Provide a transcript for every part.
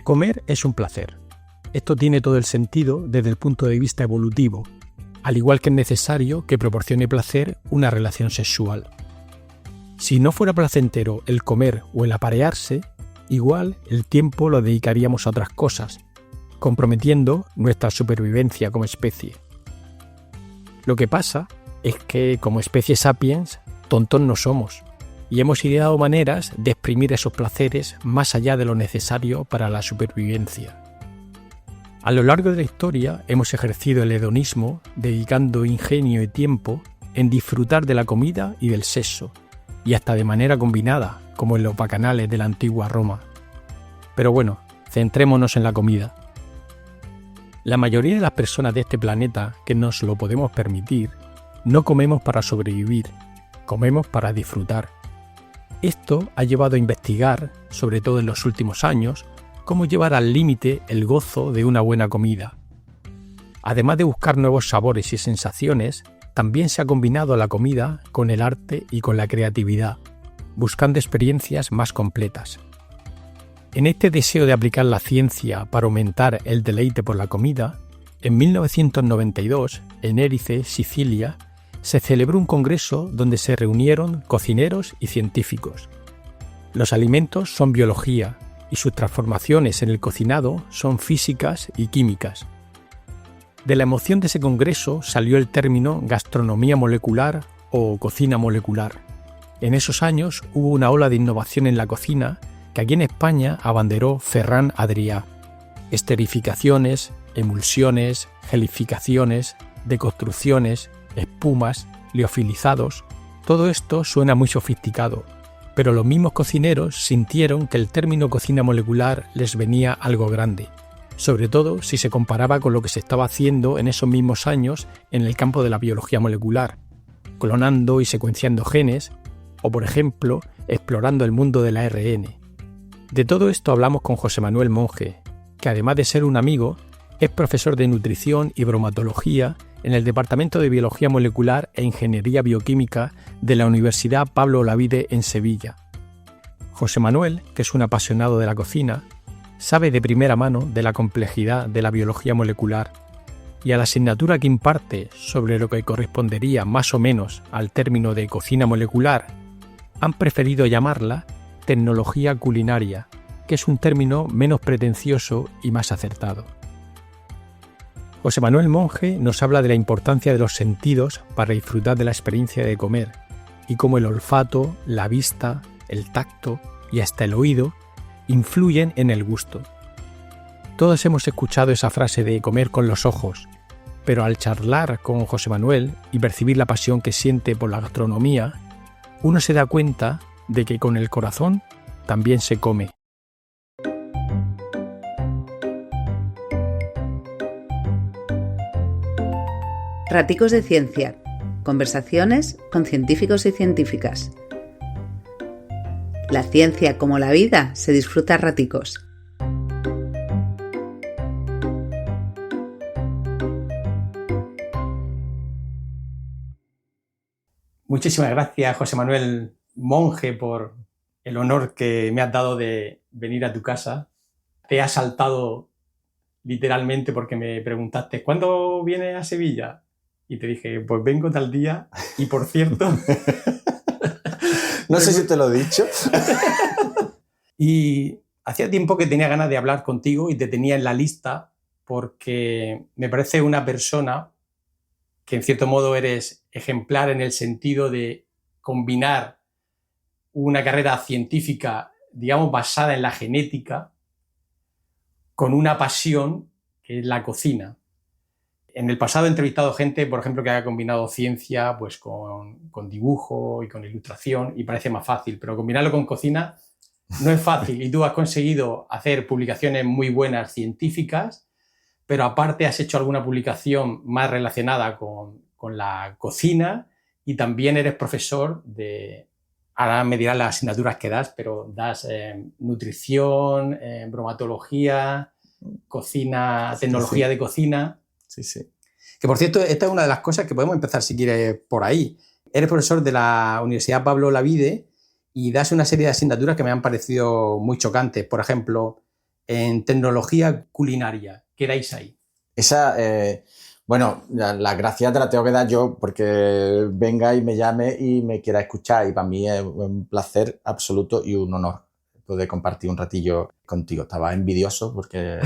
Comer es un placer. Esto tiene todo el sentido desde el punto de vista evolutivo, al igual que es necesario que proporcione placer una relación sexual. Si no fuera placentero el comer o el aparearse, igual el tiempo lo dedicaríamos a otras cosas, comprometiendo nuestra supervivencia como especie. Lo que pasa es que, como especie sapiens, tontos no somos, y hemos ideado maneras de exprimir esos placeres más allá de lo necesario para la supervivencia. A lo largo de la historia hemos ejercido el hedonismo dedicando ingenio y tiempo en disfrutar de la comida y del sexo, y hasta de manera combinada, como en los bacanales de la antigua Roma. Pero bueno, centrémonos en la comida. La mayoría de las personas de este planeta que nos lo podemos permitir, no comemos para sobrevivir, comemos para disfrutar. Esto ha llevado a investigar, sobre todo en los últimos años, cómo llevar al límite el gozo de una buena comida. Además de buscar nuevos sabores y sensaciones, también se ha combinado la comida con el arte y con la creatividad, buscando experiencias más completas. En este deseo de aplicar la ciencia para aumentar el deleite por la comida, en 1992, en Erice, Sicilia, se celebró un congreso donde se reunieron cocineros y científicos. Los alimentos son biología y sus transformaciones en el cocinado son físicas y químicas. De la emoción de ese congreso salió el término gastronomía molecular o cocina molecular. En esos años hubo una ola de innovación en la cocina que aquí en España abanderó Ferran Adrià. Esterificaciones, emulsiones, gelificaciones, deconstrucciones, espumas, liofilizados, todo esto suena muy sofisticado, pero los mismos cocineros sintieron que el término cocina molecular les venía algo grande, sobre todo si se comparaba con lo que se estaba haciendo en esos mismos años en el campo de la biología molecular, clonando y secuenciando genes, o por ejemplo, explorando el mundo del ARN. De todo esto hablamos con José Manuel Monge, que además de ser un amigo, es profesor de nutrición y bromatología en el Departamento de Biología Molecular e Ingeniería Bioquímica de la Universidad Pablo Olavide en Sevilla. José Manuel, que es un apasionado de la cocina, sabe de primera mano de la complejidad de la biología molecular y a la asignatura que imparte sobre lo que correspondería más o menos al término de cocina molecular, han preferido llamarla tecnología culinaria, que es un término menos pretencioso y más acertado. José Manuel Monge nos habla de la importancia de los sentidos para disfrutar de la experiencia de comer y cómo el olfato, la vista, el tacto y hasta el oído influyen en el gusto. Todos hemos escuchado esa frase de comer con los ojos, pero al charlar con José Manuel y percibir la pasión que siente por la gastronomía, uno se da cuenta de que con el corazón también se come. Raticos de Ciencia. Conversaciones con científicos y científicas. La ciencia, como la vida, se disfruta a raticos. Muchísimas gracias, José Manuel Monge, por el honor que me has dado de venir a tu casa. Te he asaltado literalmente porque me preguntaste ¿cuándo vienes a Sevilla? Y te dije, pues vengo tal día. Y por cierto... No sé si te lo he dicho. Y hacía tiempo que tenía ganas de hablar contigo y te tenía en la lista porque me parece una persona que en cierto modo eres ejemplar en el sentido de combinar una carrera científica, digamos, basada en la genética con una pasión que es la cocina. En el pasado he entrevistado gente, por ejemplo, que haya combinado ciencia pues, con dibujo y con ilustración y parece más fácil, pero combinarlo con cocina no es fácil y tú has conseguido hacer publicaciones muy buenas científicas, pero aparte has hecho alguna publicación más relacionada con la cocina y también eres profesor de... Ahora me dirás las asignaturas que das, pero das nutrición, bromatología, cocina, tecnología de cocina... sí, sí. Que por cierto, esta es una de las cosas que podemos empezar si quieres por ahí. Eres profesor de la Universidad Pablo Olavide y das una serie de asignaturas que me han parecido muy chocantes. Por ejemplo, en tecnología culinaria. ¿Qué dais ahí? Esa, bueno, las gracias te las tengo que dar yo porque venga y me llame y me quiera escuchar. Y para mí es un placer absoluto y un honor poder compartir un ratillo contigo. Estaba envidioso porque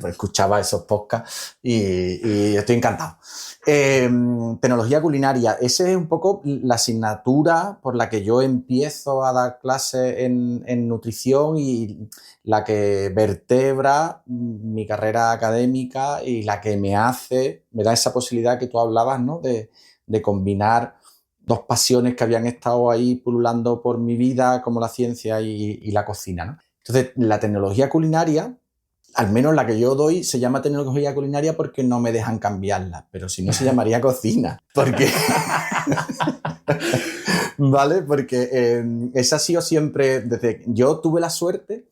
escuchaba esos podcasts y estoy encantado. Tecnología culinaria, esa es un poco la asignatura por la que yo empiezo a dar clases en nutrición y la que vertebra mi carrera académica y la que me da esa posibilidad que tú hablabas, ¿no? De combinar dos pasiones que habían estado ahí pululando por mi vida, como la ciencia y la cocina, ¿no? Entonces, la tecnología culinaria, al menos la que yo doy, se llama tecnología culinaria porque no me dejan cambiarla, pero si no se llamaría cocina, porque... ¿Vale? Porque esa ha sido siempre, desde yo tuve la suerte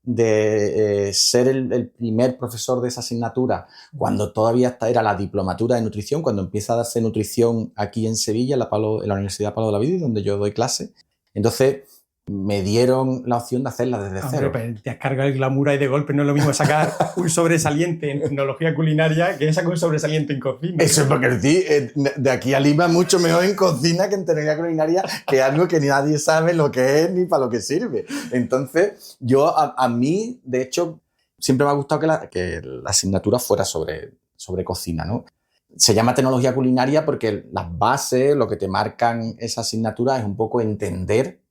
de ser el primer profesor de esa asignatura cuando todavía era la diplomatura de nutrición, cuando empieza a darse nutrición aquí en Sevilla, en la Universidad Pablo Olavide, donde yo doy clase. Entonces me dieron la opción de hacerla desde cero. Pero te has cargado el glamour ahí de golpe. No es lo mismo sacar un sobresaliente en tecnología culinaria que sacar un sobresaliente en cocina. Eso es porque de aquí a Lima es mucho mejor en cocina que en tecnología culinaria, que es algo que nadie sabe lo que es ni para lo que sirve. Entonces, a mí, de hecho, siempre me ha gustado que la asignatura fuera sobre cocina, ¿no? Se llama tecnología culinaria porque las bases, lo que te marcan esa asignatura es un poco entender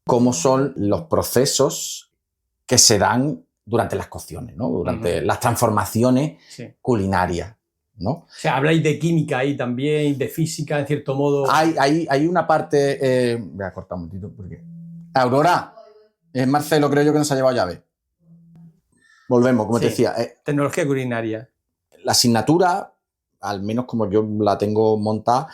cómo son los procesos que se dan durante las cocciones, ¿no? Durante las transformaciones culinarias, ¿no? O sea, habláis de química ahí también, de física, en cierto modo. Hay una parte... voy a cortar un momentito porque... Aurora, es Marcelo, creo yo, que nos ha llevado llave. Volvemos, como te decía. Tecnología culinaria. La asignatura, al menos como yo la tengo montada,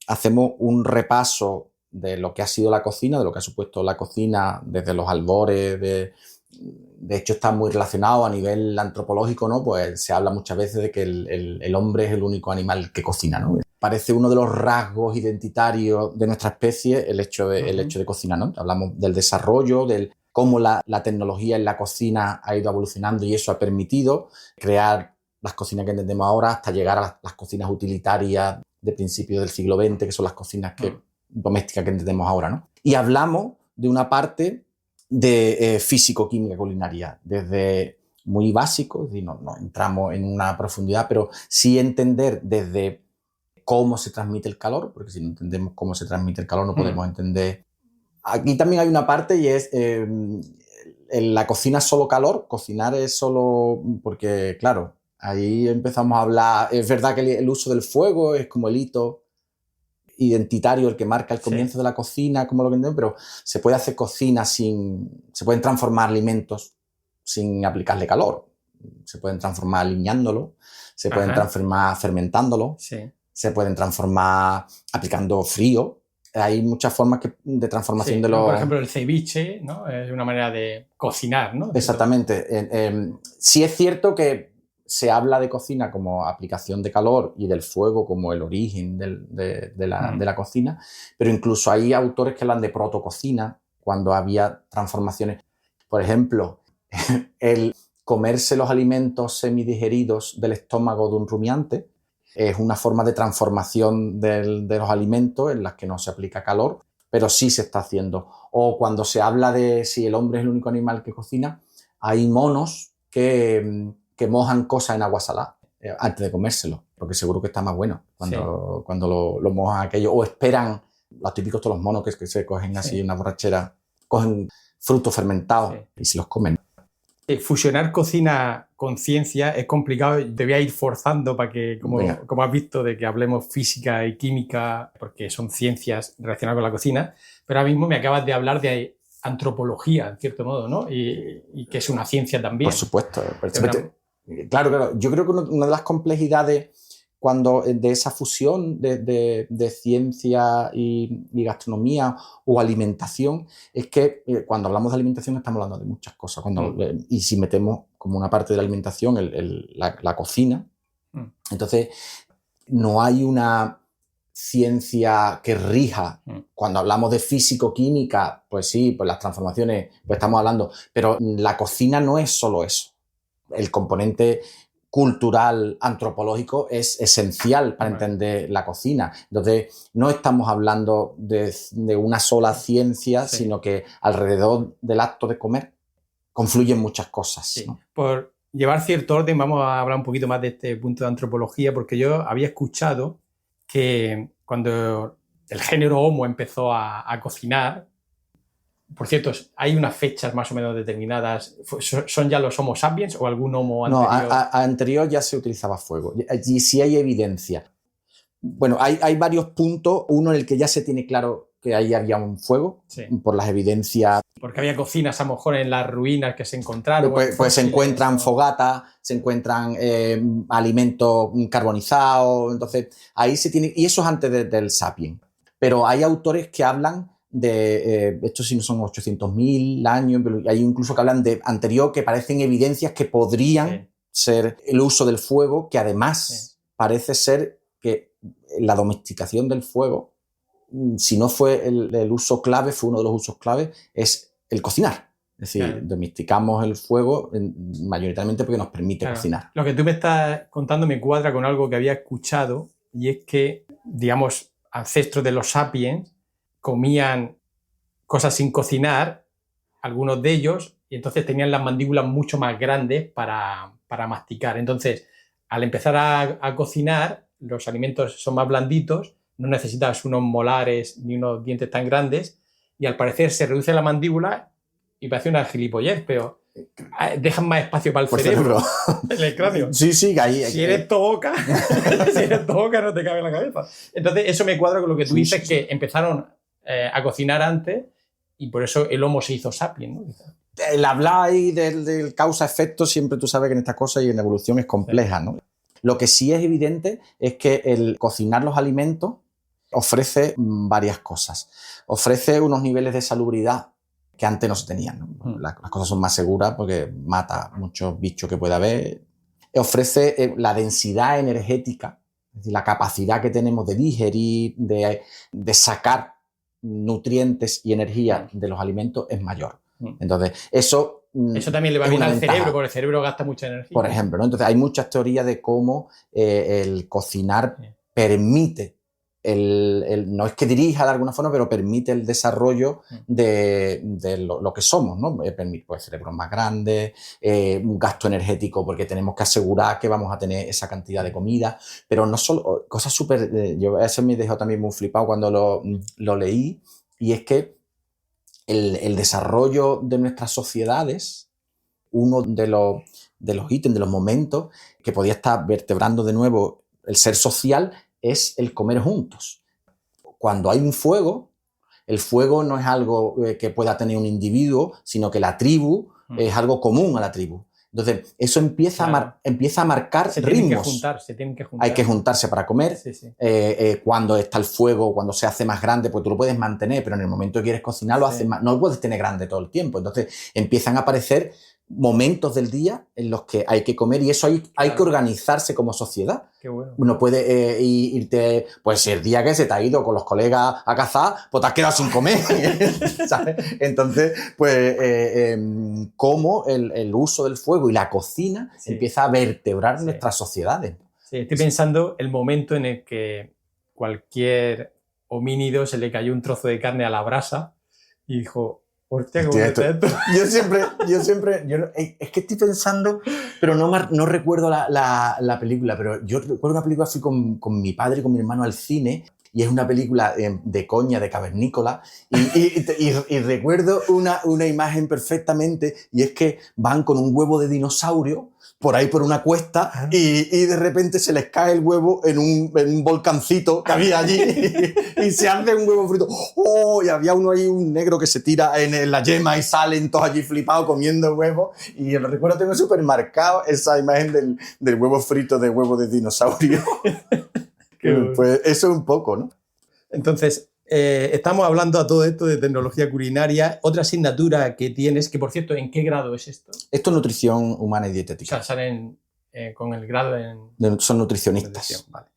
hacemos un repaso de lo que ha sido la cocina, de lo que ha supuesto la cocina desde los albores, de hecho está muy relacionado a nivel antropológico, ¿no? Pues se habla muchas veces de que el hombre es el único animal que cocina, ¿no? Parece uno de los rasgos identitarios de nuestra especie el hecho de cocinar, ¿no? Hablamos del desarrollo, del cómo la tecnología en la cocina ha ido evolucionando y eso ha permitido crear las cocinas que entendemos ahora hasta llegar a las cocinas utilitarias de principios del siglo XX, que son las cocinas domésticas que entendemos ahora, ¿no? Y hablamos de una parte de físico-química culinaria, desde muy básico, es decir, no entramos en una profundidad, pero sí entender desde cómo se transmite el calor, porque si no entendemos cómo se transmite el calor no podemos entender. Aquí también hay una parte y es en la cocina es solo calor, cocinar es solo... porque, claro, ahí empezamos a hablar, es verdad que el uso del fuego es como el hito identitario, el que marca el comienzo de la cocina, como lo vendemos, pero se puede hacer cocina se pueden transformar alimentos sin aplicarle calor, se pueden transformar aliñándolo, se pueden transformar fermentándolo, se pueden transformar aplicando frío. Hay muchas formas de transformación de los... Por ejemplo, el ceviche, ¿no? Es una manera de cocinar, ¿no? Exactamente. Sí es cierto que se habla de cocina como aplicación de calor y del fuego como el origen de la cocina, pero incluso hay autores que hablan de protococina cuando había transformaciones. Por ejemplo, el comerse los alimentos semidigeridos del estómago de un rumiante es una forma de transformación de los alimentos en las que no se aplica calor, pero sí se está haciendo. O cuando se habla de si el hombre es el único animal que cocina, hay monos que mojan cosas en agua salada antes de comérselo, porque seguro que está más bueno cuando lo mojan aquello. O esperan, los típicos todos los monos que se cogen así en una borrachera, cogen frutos fermentados y se los comen. Fusionar cocina con ciencia es complicado. Te voy a ir forzando para que, como has visto, de que hablemos física y química, porque son ciencias relacionadas con la cocina, pero ahora mismo me acabas de hablar de antropología, en cierto modo, ¿no? Y que es una ciencia también. Por supuesto. Claro. Yo creo que una de las complejidades de esa fusión de ciencia y gastronomía o alimentación es que cuando hablamos de alimentación estamos hablando de muchas cosas. Y si metemos como una parte de la alimentación la cocina, Entonces, no hay una ciencia que rija. Cuando hablamos de físico-química, pues sí, pues las transformaciones, pues estamos hablando, pero la cocina no es solo eso. El componente cultural, antropológico es esencial para entender la cocina. Entonces, no estamos hablando de una sola ciencia, sino que alrededor del acto de comer confluyen muchas cosas. Sí. ¿No? Por llevar cierto orden, vamos a hablar un poquito más de este punto de antropología, porque yo había escuchado que cuando el género Homo empezó a cocinar, por cierto, ¿hay unas fechas más o menos determinadas? ¿Son ya los Homo sapiens o algún Homo anterior? No, anterior ya se utilizaba fuego. Y sí hay evidencia. Bueno, hay varios puntos. Uno en el que ya se tiene claro que ahí había un fuego, por las evidencias. Porque había cocinas a lo mejor en las ruinas que se encontraron. Pues se encuentran fogatas, se encuentran alimentos carbonizados. Entonces, ahí se tiene. Y eso es antes del Sapiens. Pero hay autores que hablan de. Estos sí no son 800.000 años, pero hay incluso que hablan de anterior, que parecen evidencias que podrían ser el uso del fuego, que además parece ser que la domesticación del fuego, si no fue el uso clave, fue uno de los usos clave, es el cocinar. Es decir, domesticamos el fuego mayoritariamente porque nos permite cocinar. Lo que tú me estás contando me cuadra con algo que había escuchado, y es que, digamos, ancestros de los sapiens comían cosas sin cocinar, algunos de ellos, y entonces tenían las mandíbulas mucho más grandes para masticar. Entonces, al empezar a cocinar, los alimentos son más blanditos, no necesitas unos molares ni unos dientes tan grandes, y al parecer se reduce la mandíbula y parece una gilipollez, pero dejan más espacio para el cerebro. En el cráneo. Sí, ahí. Si eres toca, no te cabe en la cabeza. Entonces, eso me cuadra con lo que tú dices, que empezaron a cocinar antes y por eso el Homo se hizo sapiens, ¿no? El hablar ahí del causa-efecto, siempre tú sabes que en estas cosas y en la evolución es compleja, ¿no? Lo que sí es evidente es que el cocinar los alimentos ofrece varias cosas. Ofrece unos niveles de salubridad que antes no se tenían, ¿no? Las cosas son más seguras porque mata muchos bichos que pueda haber. Ofrece la densidad energética, es decir, la capacidad que tenemos de digerir, de sacar nutrientes y energía de los alimentos es mayor. Entonces, eso también le va bien al cerebro, porque el cerebro gasta mucha energía. Por ejemplo, ¿no? Entonces hay muchas teorías de cómo el cocinar permite, no es que dirija de alguna forma, pero permite el desarrollo de lo que somos, ¿no? Permite pues, cerebros más grandes, un gasto energético porque tenemos que asegurar que vamos a tener esa cantidad de comida, pero no solo, cosas súper. Yo eso me dejó también muy flipado cuando lo leí, y es que el desarrollo de nuestras sociedades, uno de los ítems, de los momentos que podía estar vertebrando de nuevo el ser social, es el comer juntos. Cuando hay un fuego, el fuego no es algo que pueda tener un individuo, sino que la tribu es algo común a la tribu. Entonces, eso empieza a marcar ritmos. Se tienen que juntar. Hay que juntarse para comer. Sí. Cuando está el fuego, cuando se hace más grande, pues tú lo puedes mantener, pero en el momento que quieres cocinar, lo haces más. No lo puedes tener grande todo el tiempo. Entonces, empiezan a aparecer momentos del día en los que hay que comer, y eso hay que organizarse como sociedad. Qué bueno. Uno puede irte, pues si el día que se te ha ido con los colegas a cazar, pues te has quedado sin comer, ¿sabes? Entonces, pues cómo el uso del fuego y la cocina empieza a vertebrar nuestras sociedades. Sí, estoy pensando el momento en el que cualquier homínido se le cayó un trozo de carne a la brasa y dijo: hostia, ¿cómo está esto? Yo siempre, es que estoy pensando, pero no recuerdo la película, pero yo recuerdo una película, fui con mi padre y con mi hermano al cine, y es una película de coña, de cavernícola, y recuerdo una imagen perfectamente, y es que van con un huevo de dinosaurio por ahí por una cuesta y de repente se les cae el huevo en un volcancito que había allí y se hace un huevo frito. ¡Oh! Y había uno ahí, un negro que se tira en la yema y salen todos allí flipados comiendo huevos. Y lo recuerdo, tengo súper marcado esa imagen del huevo frito, de huevo de dinosaurio. Pues eso un poco, ¿no? Entonces, estamos hablando a todo esto de tecnología culinaria. Otra asignatura que tienes, que por cierto, ¿en qué grado es esto? Esto es nutrición humana y dietética. O sea, salen con el grado en Son nutricionistas. nutrición. Vale.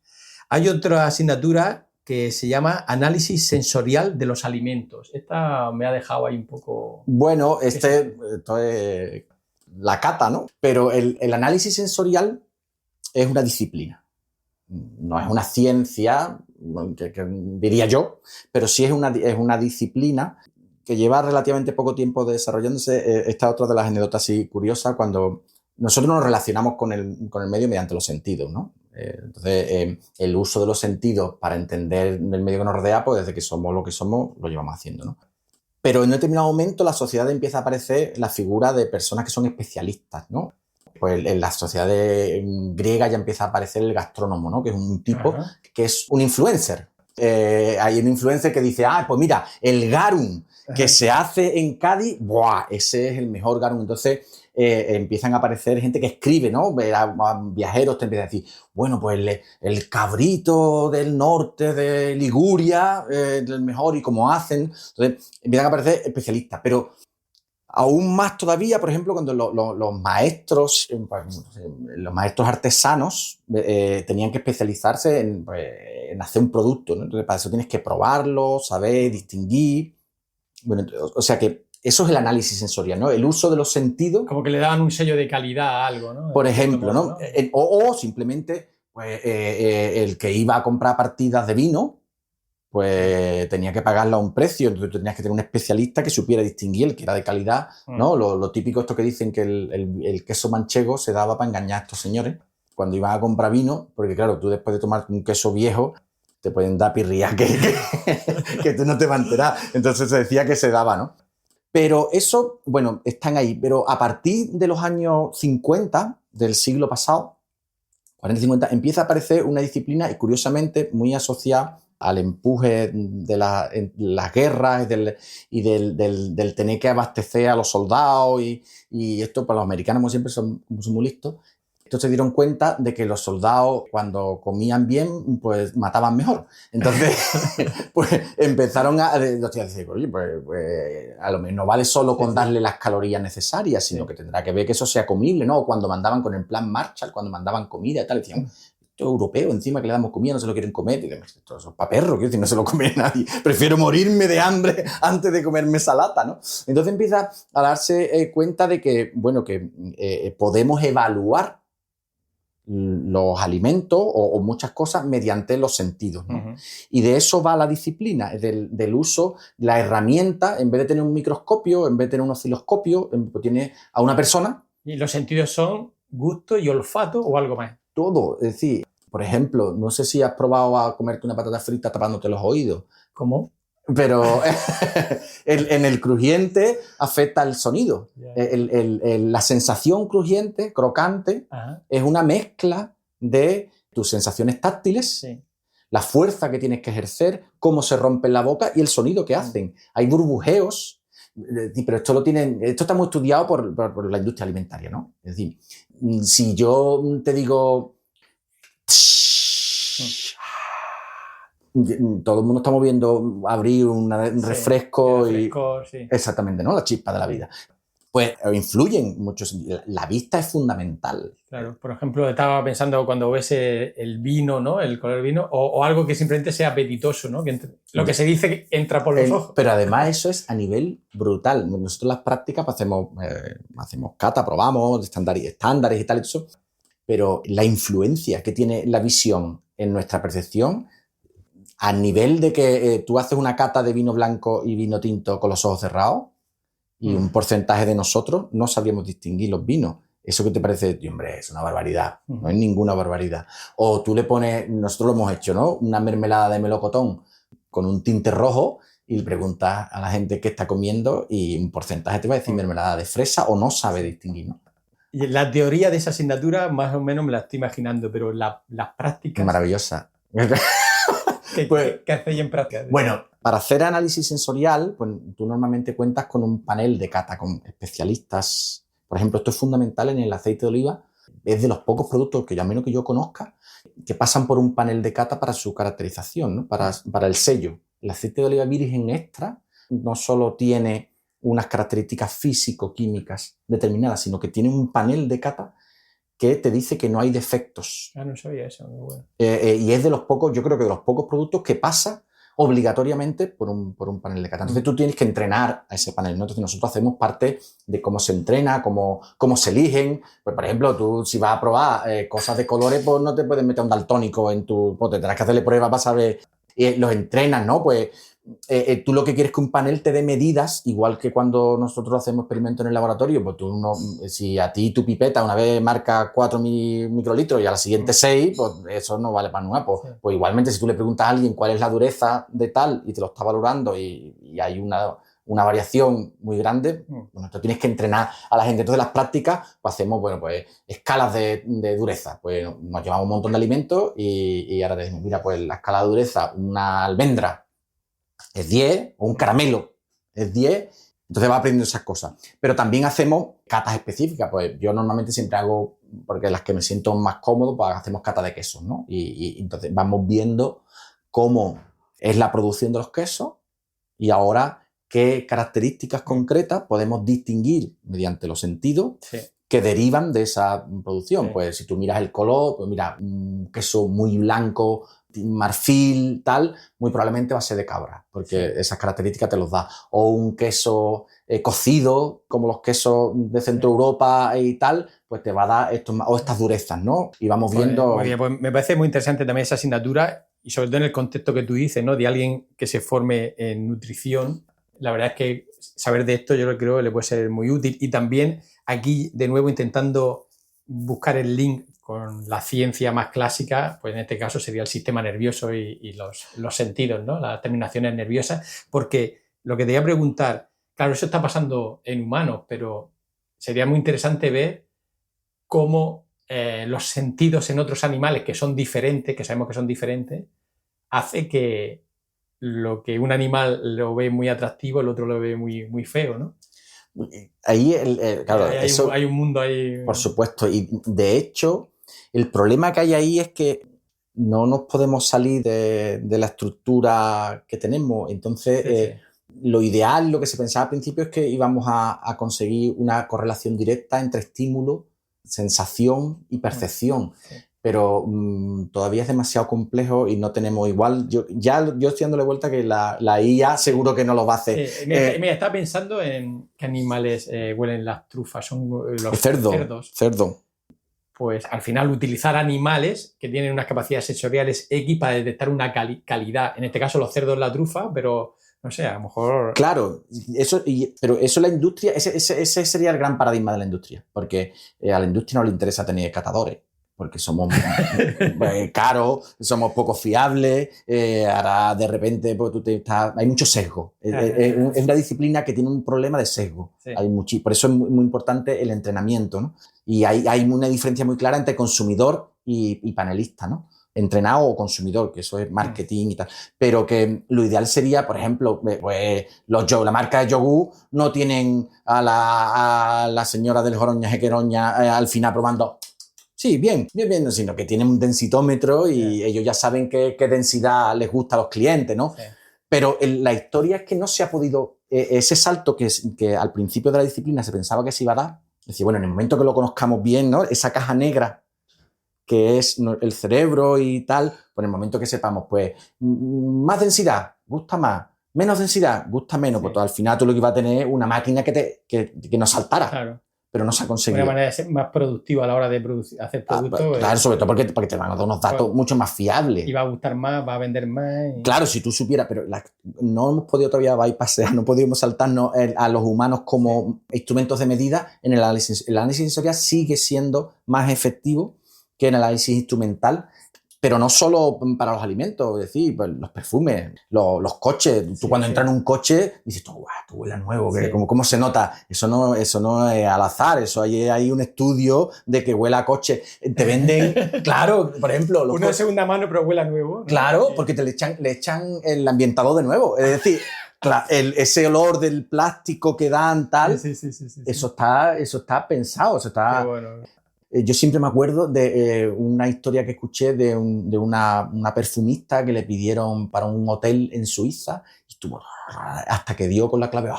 Hay otra asignatura que se llama análisis sensorial de los alimentos. Esta me ha dejado ahí un poco... Bueno, esto es la cata, ¿no? Pero el análisis sensorial es una disciplina. No es una ciencia, que diría yo, pero sí es una disciplina que lleva relativamente poco tiempo desarrollándose. Esta es otra de las anécdotas así curiosas, cuando nosotros nos relacionamos con el medio mediante los sentidos, ¿no? Entonces, el uso de los sentidos para entender el medio que nos rodea, pues desde que somos lo que somos, lo llevamos haciendo, ¿no? Pero en un determinado momento la sociedad empieza a aparecer la figura de personas que son especialistas, ¿no? Pues en la sociedad griega ya empieza a aparecer el gastrónomo, ¿no? Que es un tipo que es un influencer. Hay un influencer que dice, pues mira, el garum que se hace en Cádiz, ¡buah! Ese es el mejor garum. Entonces empiezan a aparecer gente que escribe, ¿no? Viajeros te empiezan a decir, bueno, pues el cabrito del norte de Liguria es el mejor y cómo hacen. Entonces empiezan a aparecer especialistas, pero aún más todavía, por ejemplo, cuando los maestros artesanos tenían que especializarse en hacer un producto, ¿no? Entonces, para eso tienes que probarlo, saber, distinguir. Bueno, o sea que eso es el análisis sensorial, ¿no? El uso de los sentidos. Como que le daban un sello de calidad a algo, ¿no? Por ejemplo, ¿no? O simplemente, pues, el que iba a comprar partidas de vino, pues tenía que pagarla a un precio, entonces tenías que tener un especialista que supiera distinguir el que era de calidad, ¿no? Lo típico esto que dicen que el queso manchego se daba para engañar a estos señores cuando iban a comprar vino, porque claro, tú después de tomar un queso viejo te pueden dar pirría que tú no te vas a enterar. Entonces se decía que se daba, ¿no? Pero eso, bueno, están ahí. Pero a partir de los años 50 del siglo pasado, 40-50, empieza a aparecer una disciplina y curiosamente muy asociada al empuje de las guerras y del tener que abastecer a los soldados y esto para los americanos, como siempre, son muy listos. Entonces se dieron cuenta de que los soldados, cuando comían bien, pues mataban mejor. Entonces, pues empezaron a decir, oye, pues a lo mejor no vale solo con darle las calorías necesarias, sino que tendrá que ver que eso sea comible, ¿no? O cuando mandaban con el plan Marshall, cuando mandaban comida y tal, decían, esto es europeo, encima que le damos comida, no se lo quieren comer. Y digo, esto es para perro, quiero decir, no se lo come nadie. Prefiero morirme de hambre antes de comerme esa lata, ¿no? Entonces empieza a darse cuenta de que, bueno, que podemos evaluar los alimentos o muchas cosas mediante los sentidos, ¿no? Uh-huh. Y de eso va la disciplina, del uso, la herramienta, en vez de tener un microscopio, en vez de tener un osciloscopio, tiene a una persona. ¿Y los sentidos son gusto y olfato o algo más? Todo, es decir, por ejemplo, no sé si has probado a comerte una patata frita tapándote los oídos. ¿Cómo? Pero en el crujiente afecta el sonido. La sensación crujiente, crocante, es una mezcla de tus sensaciones táctiles, la fuerza que tienes que ejercer, cómo se rompe en la boca y el sonido que hacen. Hay burbujeos, pero esto está muy estudiado por la industria alimentaria, ¿no? Es decir, si yo te digo... todo el mundo estamos viendo abrir un refresco sí. Exactamente, ¿no? La chispa de la vida. Pues influyen mucho. La vista es fundamental. Claro, por ejemplo, estaba pensando cuando ves el vino, ¿no? El color del vino, o algo que simplemente sea apetitoso, ¿no? Lo que se dice que entra por los ojos. Pero además eso es a nivel brutal. Nosotros las prácticas pues, hacemos cata, probamos estándares y tal, eso. Pero la influencia que tiene la visión en nuestra percepción, a nivel de que tú haces una cata de vino blanco y vino tinto con los ojos cerrados y un porcentaje de nosotros no sabríamos distinguir los vinos. Eso que te parece, hombre, es una barbaridad. No es ninguna barbaridad. O tú le pones, nosotros lo hemos hecho, ¿no? Una mermelada de melocotón con un tinte rojo y le preguntas a la gente qué está comiendo y un porcentaje te va a decir mermelada de fresa o no sabe distinguir, ¿no? Y la teoría de esa asignatura más o menos me la estoy imaginando, pero las prácticas... Maravillosa. ¿Qué hacéis en práctica? Bueno, para hacer análisis sensorial, pues tú normalmente cuentas con un panel de cata, con especialistas. Por ejemplo, esto es fundamental en el aceite de oliva. Es de los pocos productos que, al menos que yo conozca, que pasan por un panel de cata para su caracterización, ¿no? Para el sello. El aceite de oliva virgen extra no solo tiene unas características físico-químicas determinadas, sino que tiene un panel de cata que te dice que no hay defectos. Ah, no sabía eso, muy bueno. Y es de los pocos, yo creo que de los pocos productos que pasa obligatoriamente por un panel de cata. Entonces tú tienes que entrenar a ese panel, ¿no? Entonces nosotros hacemos parte de cómo se entrena, cómo se eligen. Pues, por ejemplo, tú si vas a probar cosas de colores, pues no te puedes meter un daltónico en tu... Pues te tendrás que hacerle pruebas para saber... los entrenas, ¿no? Pues tú lo que quieres es que un panel te dé medidas, igual que cuando nosotros hacemos experimentos en el laboratorio, pues tú no, si a ti tu pipeta una vez marca 4 microlitros y a la siguiente 6, pues eso no vale para nada. Pues igualmente si tú le preguntas a alguien cuál es la dureza de tal y te lo está valorando y hay una variación muy grande, bueno, tú tienes que entrenar a la gente. Entonces las prácticas pues hacemos, bueno, pues escalas de dureza. Pues nos llevamos un montón de alimentos y ahora te decimos, mira, pues la escala de dureza, una almendra es 10, o un caramelo es 10, entonces va aprendiendo esas cosas. Pero también hacemos catas específicas, pues yo normalmente siempre hago, porque las que me siento más cómodo, pues hacemos cata de quesos, ¿no? Y entonces vamos viendo cómo es la producción de los quesos y ahora qué características concretas podemos distinguir mediante los sentidos que derivan de esa producción. Pues si tú miras el color, pues mira, un queso muy blanco, marfil, tal, muy probablemente va a ser de cabra, porque esas características te los da. O un queso cocido, como los quesos de Centro Europa y tal, pues te va a dar estas durezas, ¿no? Y vamos viendo... Muy bien, pues me parece muy interesante también esa asignatura y sobre todo en el contexto que tú dices, ¿no? De alguien que se forme en nutrición. La verdad es que saber de esto yo creo que le puede ser muy útil. Y también aquí, de nuevo, intentando buscar el link con la ciencia más clásica, pues en este caso sería el sistema nervioso y los sentidos, ¿no? Las terminaciones nerviosas, porque lo que te iba a preguntar, claro, eso está pasando en humanos, pero sería muy interesante ver cómo los sentidos en otros animales que son diferentes, que sabemos que son diferentes, hace que lo que un animal lo ve muy atractivo, el otro lo ve muy, muy feo, ¿no? Ahí, claro, hay un mundo ahí... Por supuesto, y de hecho, el problema que hay ahí es que no nos podemos salir de la estructura que tenemos. Entonces, lo ideal, lo que se pensaba al principio es que íbamos a conseguir una correlación directa entre estímulo, sensación y percepción. Pero todavía es demasiado complejo y no tenemos igual. Yo estoy dándole vuelta que la IA seguro que no lo va a hacer. Mira, estaba pensando en qué animales huelen las trufas. Son los cerdos. Cerdo. Pues al final utilizar animales que tienen unas capacidades sensoriales X para detectar una calidad. En este caso los cerdos la trufa, pero no sé, a lo mejor... Claro, pero eso la industria, ese sería el gran paradigma de la industria, porque a la industria no le interesa tener catadores, porque somos caros, somos poco fiables, ahora de repente pues, hay mucho sesgo. Es una disciplina que tiene un problema de sesgo. Sí. Por eso es muy importante el entrenamiento, ¿no? Y hay una diferencia muy clara entre consumidor y panelista, ¿no? Entrenado o consumidor, que eso es marketing y tal. Pero que lo ideal sería, por ejemplo, pues la marca de yogur no tienen a la señora del Joroña Jequeroña al final probando... Sí, bien, sino que tienen un densitómetro y ellos ya saben qué densidad les gusta a los clientes, ¿no? Sí. Pero la historia es que no se ha podido... ese salto que al principio de la disciplina se pensaba que se iba a dar, es decir, bueno, en el momento que lo conozcamos bien, ¿no? Esa caja negra que es el cerebro y tal, pues en el momento que sepamos, pues, más densidad, gusta más, menos densidad, gusta menos, pues al final tú lo que iba a tener una máquina que nos saltara. Claro. Pero no se ha conseguido. Una manera de ser más productiva a la hora de hacer productos. Claro, sobre todo porque te van a dar unos datos mucho más fiables. Y va a gustar más, va a vender más. Claro, si tú supieras, pero no hemos podido todavía bypassear, no podíamos saltarnos a los humanos como instrumentos de medida. En el análisis sensorial sigue siendo más efectivo que en el análisis instrumental. Pero no solo para los alimentos, es decir, pues los perfumes, los coches. Tú cuando entras en un coche dices, ¡guau! Tú huele a nuevo, ¿cómo se nota? Eso no es al azar, eso hay un estudio de que huele a coche. Te venden, claro, por ejemplo... Uno de segunda mano, pero huele a nuevo, ¿no? Claro, porque le echan el ambientador de nuevo. Es decir, ese olor del plástico que dan, tal, sí. Eso está pensado, eso está... Qué bueno. Yo siempre me acuerdo de una historia que escuché de una perfumista que le pidieron para un hotel en Suiza y estuvo hasta que dio con la clave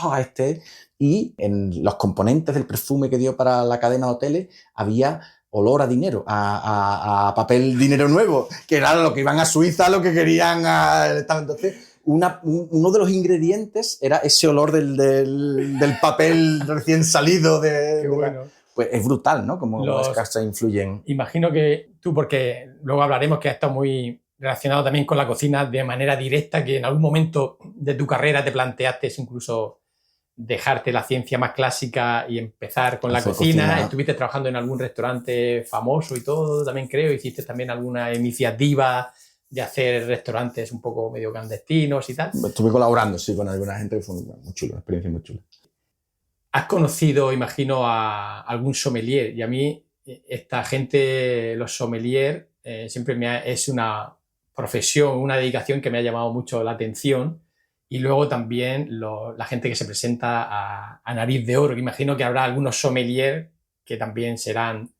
y en los componentes del perfume que dio para la cadena de hoteles había olor a dinero, a papel dinero nuevo, que era lo que iban a Suiza, lo que querían. Entonces, uno de los ingredientes era ese olor del papel recién salido. Qué bueno. Pues es brutal, ¿no? Como las casas influyen. Imagino que tú, porque luego hablaremos que has estado muy relacionado también con la cocina de manera directa, que en algún momento de tu carrera te planteaste incluso dejarte la ciencia más clásica y empezar con la cocina. Estuviste trabajando en algún restaurante famoso y todo, también creo. Hiciste también alguna iniciativa de hacer restaurantes un poco medio clandestinos y tal. Estuve colaborando, sí, con alguna gente que fue muy chulo, una experiencia muy chula. Has conocido, imagino, a algún sommelier, y a mí esta gente, los sommeliers, siempre es una profesión, una dedicación que me ha llamado mucho la atención. Y luego también la gente que se presenta a nariz de oro, que imagino que habrá algunos sommeliers que también serán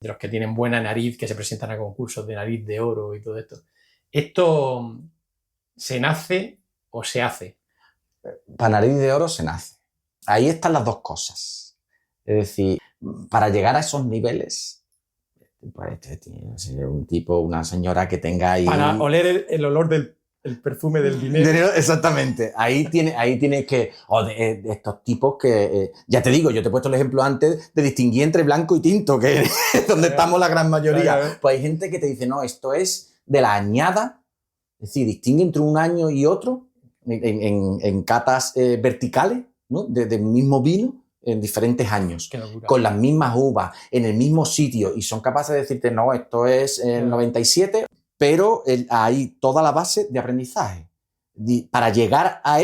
de los que tienen buena nariz, que se presentan a concursos de nariz de oro y todo esto. ¿Esto se nace o se hace? Para nariz de oro se nace. Ahí están las dos cosas. Es decir, para llegar a esos niveles, pues tiene que ser un tipo, una señora que tenga ahí... Para oler el olor del perfume del dinero. Exactamente. Ahí tienes que... de estos tipos que... ya te digo, yo te he puesto el ejemplo antes de distinguir entre blanco y tinto, que es donde estamos la gran mayoría. Pues hay gente que te dice, no, esto es de la añada. Es decir, distingue entre un año y otro en catas verticales, ¿no? Del mismo vino en diferentes años, con las mismas uvas, en el mismo sitio, y son capaces de decirte, no, esto es el 97, pero hay toda la base de aprendizaje. Para llegar a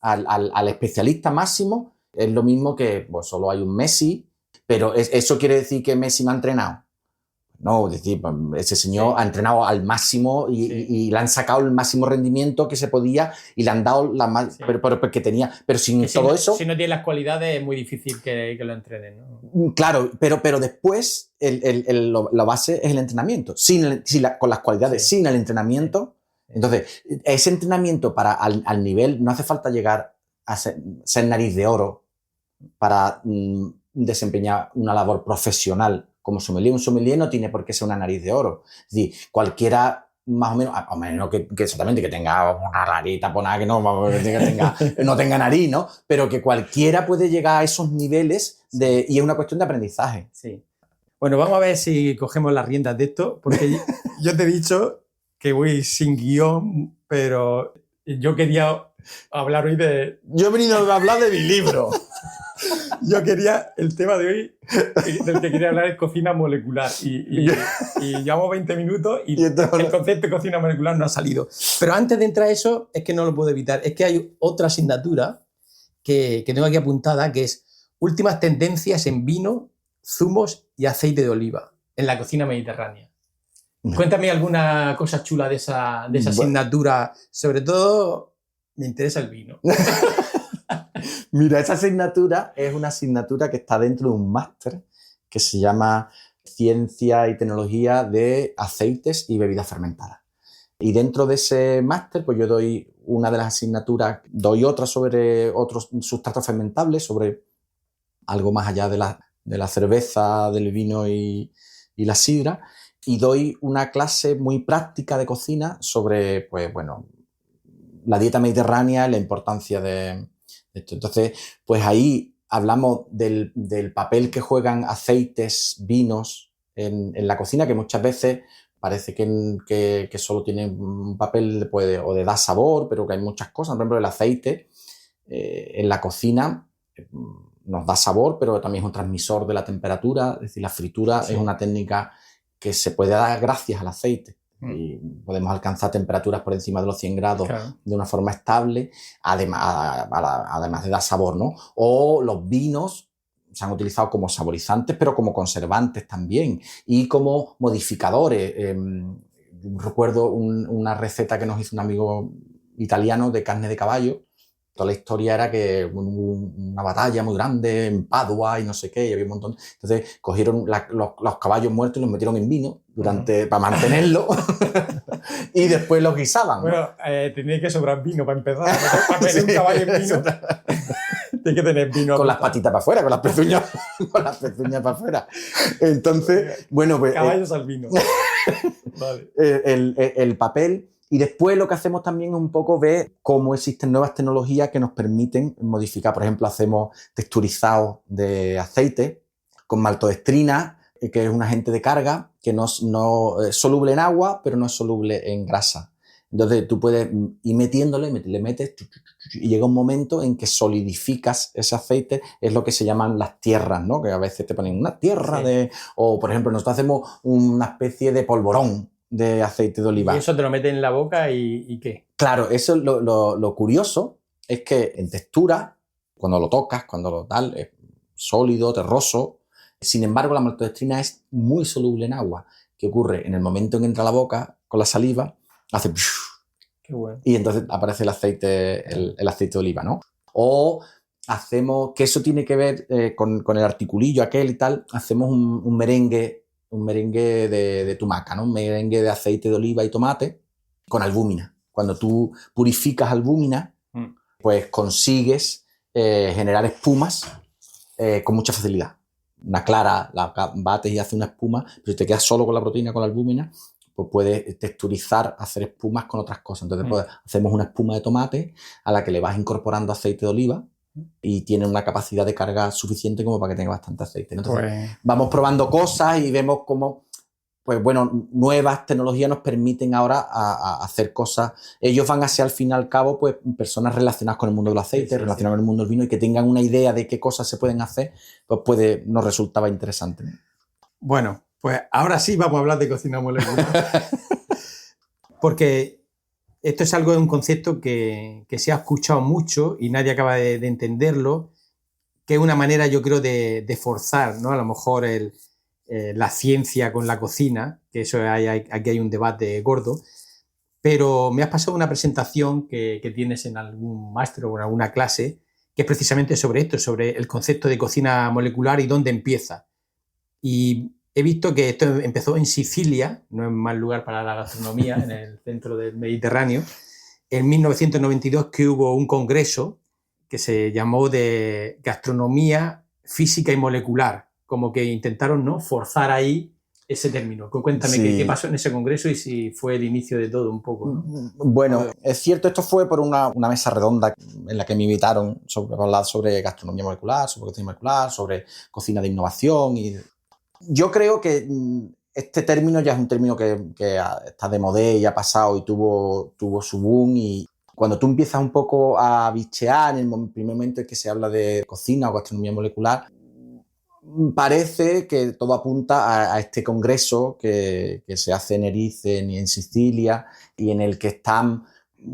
al especialista máximo, es lo mismo que pues, solo hay un Messi, pero ¿eso quiere decir que Messi no ha entrenado? No, es decir, ese señor ha entrenado al máximo y le han sacado el máximo rendimiento que se podía y le han dado la más, pero porque tenía, pero sin que todo eso. Si no tiene las cualidades es muy difícil que lo entrenen, ¿no? Claro, pero después la base es el entrenamiento. Con las cualidades, sin el entrenamiento. Entonces, ese entrenamiento al nivel, no hace falta llegar a ser nariz de oro para desempeñar una labor profesional como sommelier. Un sommelier no tiene por qué ser una nariz de oro. Es decir, cualquiera más o menos, a menos que exactamente que tenga una rarita, por nada que no tenga nariz, ¿no? Pero que cualquiera puede llegar a esos niveles y es una cuestión de aprendizaje. Sí. Bueno, vamos a ver si cogemos las riendas de esto, porque yo te he dicho que voy sin guión, pero yo quería hablar hoy de... Yo he venido a hablar de mi libro. El tema de hoy, del que quería hablar es cocina molecular. Y llevamos 20 minutos y el concepto de cocina molecular no ha salido. Pero antes de entrar a eso, es que no lo puedo evitar. Es que hay otra asignatura que tengo aquí apuntada, que es últimas tendencias en vino, zumos y aceite de oliva en la cocina mediterránea. Cuéntame alguna cosa chula de esa asignatura. Sobre todo, me interesa el vino. Mira, esa asignatura es una asignatura que está dentro de un máster que se llama Ciencia y Tecnología de Aceites y Bebidas Fermentadas. Y dentro de ese máster, pues yo doy una de las asignaturas, doy otra sobre otros sustratos fermentables, sobre algo más allá de la cerveza, del vino y la sidra, y doy una clase muy práctica de cocina sobre, pues bueno, la dieta mediterránea y la importancia de esto. Entonces, pues ahí hablamos del papel que juegan aceites, vinos en la cocina, que muchas veces parece que solo tiene un papel pues, o de dar sabor, pero que hay muchas cosas. Por ejemplo, el aceite en la cocina nos da sabor, pero también es un transmisor de la temperatura. Es decir, la fritura es una técnica que se puede dar gracias al aceite. Y podemos alcanzar temperaturas por encima de los 100 grados de una forma estable, además de dar sabor, ¿no? O los vinos se han utilizado como saborizantes, pero como conservantes también y como modificadores. Recuerdo una receta que nos hizo un amigo italiano de carne de caballo. Toda la historia era que hubo una batalla muy grande en Padua y no sé qué, y había un montón. Entonces cogieron los caballos muertos y los metieron en vino para mantenerlo y después los guisaban, ¿no? Bueno, tenía que sobrar vino para empezar. Para meter un caballo en vino. Tienes que tener vino con las patitas para afuera, con las pezuñas, con las pezuñas para afuera. Entonces, bueno, pues... Caballos al vino. Vale. El papel. Y después lo que hacemos también es un poco ver cómo existen nuevas tecnologías que nos permiten modificar. Por ejemplo, hacemos texturizados de aceite con maltodextrina, que es un agente de carga que no es soluble en agua, pero no es soluble en grasa. Entonces tú puedes ir metiéndole, le metes y llega un momento en que solidificas ese aceite. Es lo que se llaman las tierras, ¿no? Que a veces te ponen una tierra de... O, por ejemplo, nosotros hacemos una especie de polvorón de aceite de oliva. Y eso te lo metes en la boca y ¿qué? Claro, eso es lo curioso, es que en textura, cuando lo tocas, cuando lo tal, es sólido, terroso. Sin embargo, la maltodextrina es muy soluble en agua. ¿Qué ocurre? En el momento en que entra a la boca, con la saliva, hace... Qué bueno. Y entonces aparece el aceite de oliva, ¿no? O hacemos, que eso tiene que ver con el articulillo aquel y tal, hacemos un merengue de tumaca, ¿no? Un merengue de aceite de oliva y tomate con albúmina. Cuando tú purificas albúmina, pues consigues generar espumas con mucha facilidad. Una clara la bates y hace una espuma, pero si te quedas solo con la proteína, con la albúmina, pues puedes texturizar, hacer espumas con otras cosas. Entonces pues, hacemos una espuma de tomate a la que le vas incorporando aceite de oliva y tiene una capacidad de carga suficiente como para que tenga bastante aceite. Entonces vamos probando cosas y vemos cómo, pues bueno, nuevas tecnologías nos permiten ahora a hacer cosas. Ellos van a ser al fin y al cabo pues personas relacionadas con el mundo del aceite, relacionadas con el mundo del vino y que tengan una idea de qué cosas se pueden hacer, pues nos resultaba interesante. Bueno, pues ahora sí vamos a hablar de cocina molecular. Porque esto es un concepto que se ha escuchado mucho y nadie acaba de entenderlo, que es una manera, yo creo, de forzar, ¿no? A lo mejor la ciencia con la cocina, que eso aquí hay un debate gordo, pero me has pasado una presentación que tienes en algún máster o en alguna clase, que es precisamente sobre esto, sobre el concepto de cocina molecular y dónde empieza. Y he visto que esto empezó en Sicilia, no es mal lugar para la gastronomía, en el centro del Mediterráneo, en 1992, que hubo un congreso que se llamó de gastronomía física y molecular, como que intentaron, ¿no?, forzar ahí ese término. Cuéntame qué pasó en ese congreso y si fue el inicio de todo un poco, ¿no? Bueno, es cierto, esto fue por una mesa redonda en la que me invitaron para hablar sobre gastronomía molecular, sobre cocina molecular, sobre cocina de innovación. Y yo creo que este término ya es un término que está de moda y ha pasado y tuvo su boom. Y cuando tú empiezas un poco a bichear en el primer momento en que se habla de cocina o gastronomía molecular, parece que todo apunta a este congreso que se hace en Erice, en Sicilia, y en el que están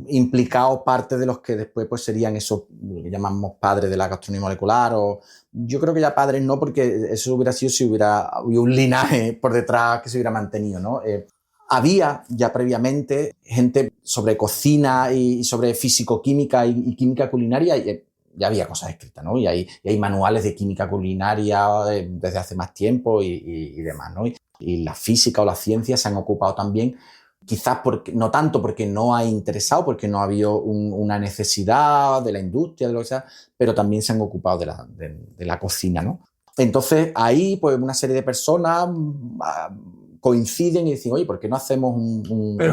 implicados parte de los que después pues serían esos que llamamos padres de la gastronomía molecular. O yo creo que ya padres no, porque eso hubiera sido si hubiera habido un linaje por detrás que se hubiera mantenido, ¿no? Había ya previamente gente sobre cocina y sobre físico-química y química culinaria. Ya había cosas escritas, ¿no? Y hay manuales de química culinaria desde hace más tiempo y demás, ¿no? Y la física o la ciencia se han ocupado también, quizás no tanto porque no ha interesado, porque no ha habido una necesidad de la industria, de lo que sea, pero también se han ocupado de la cocina, ¿no? Entonces ahí pues una serie de personas coinciden y dicen, oye, ¿por qué no hacemos un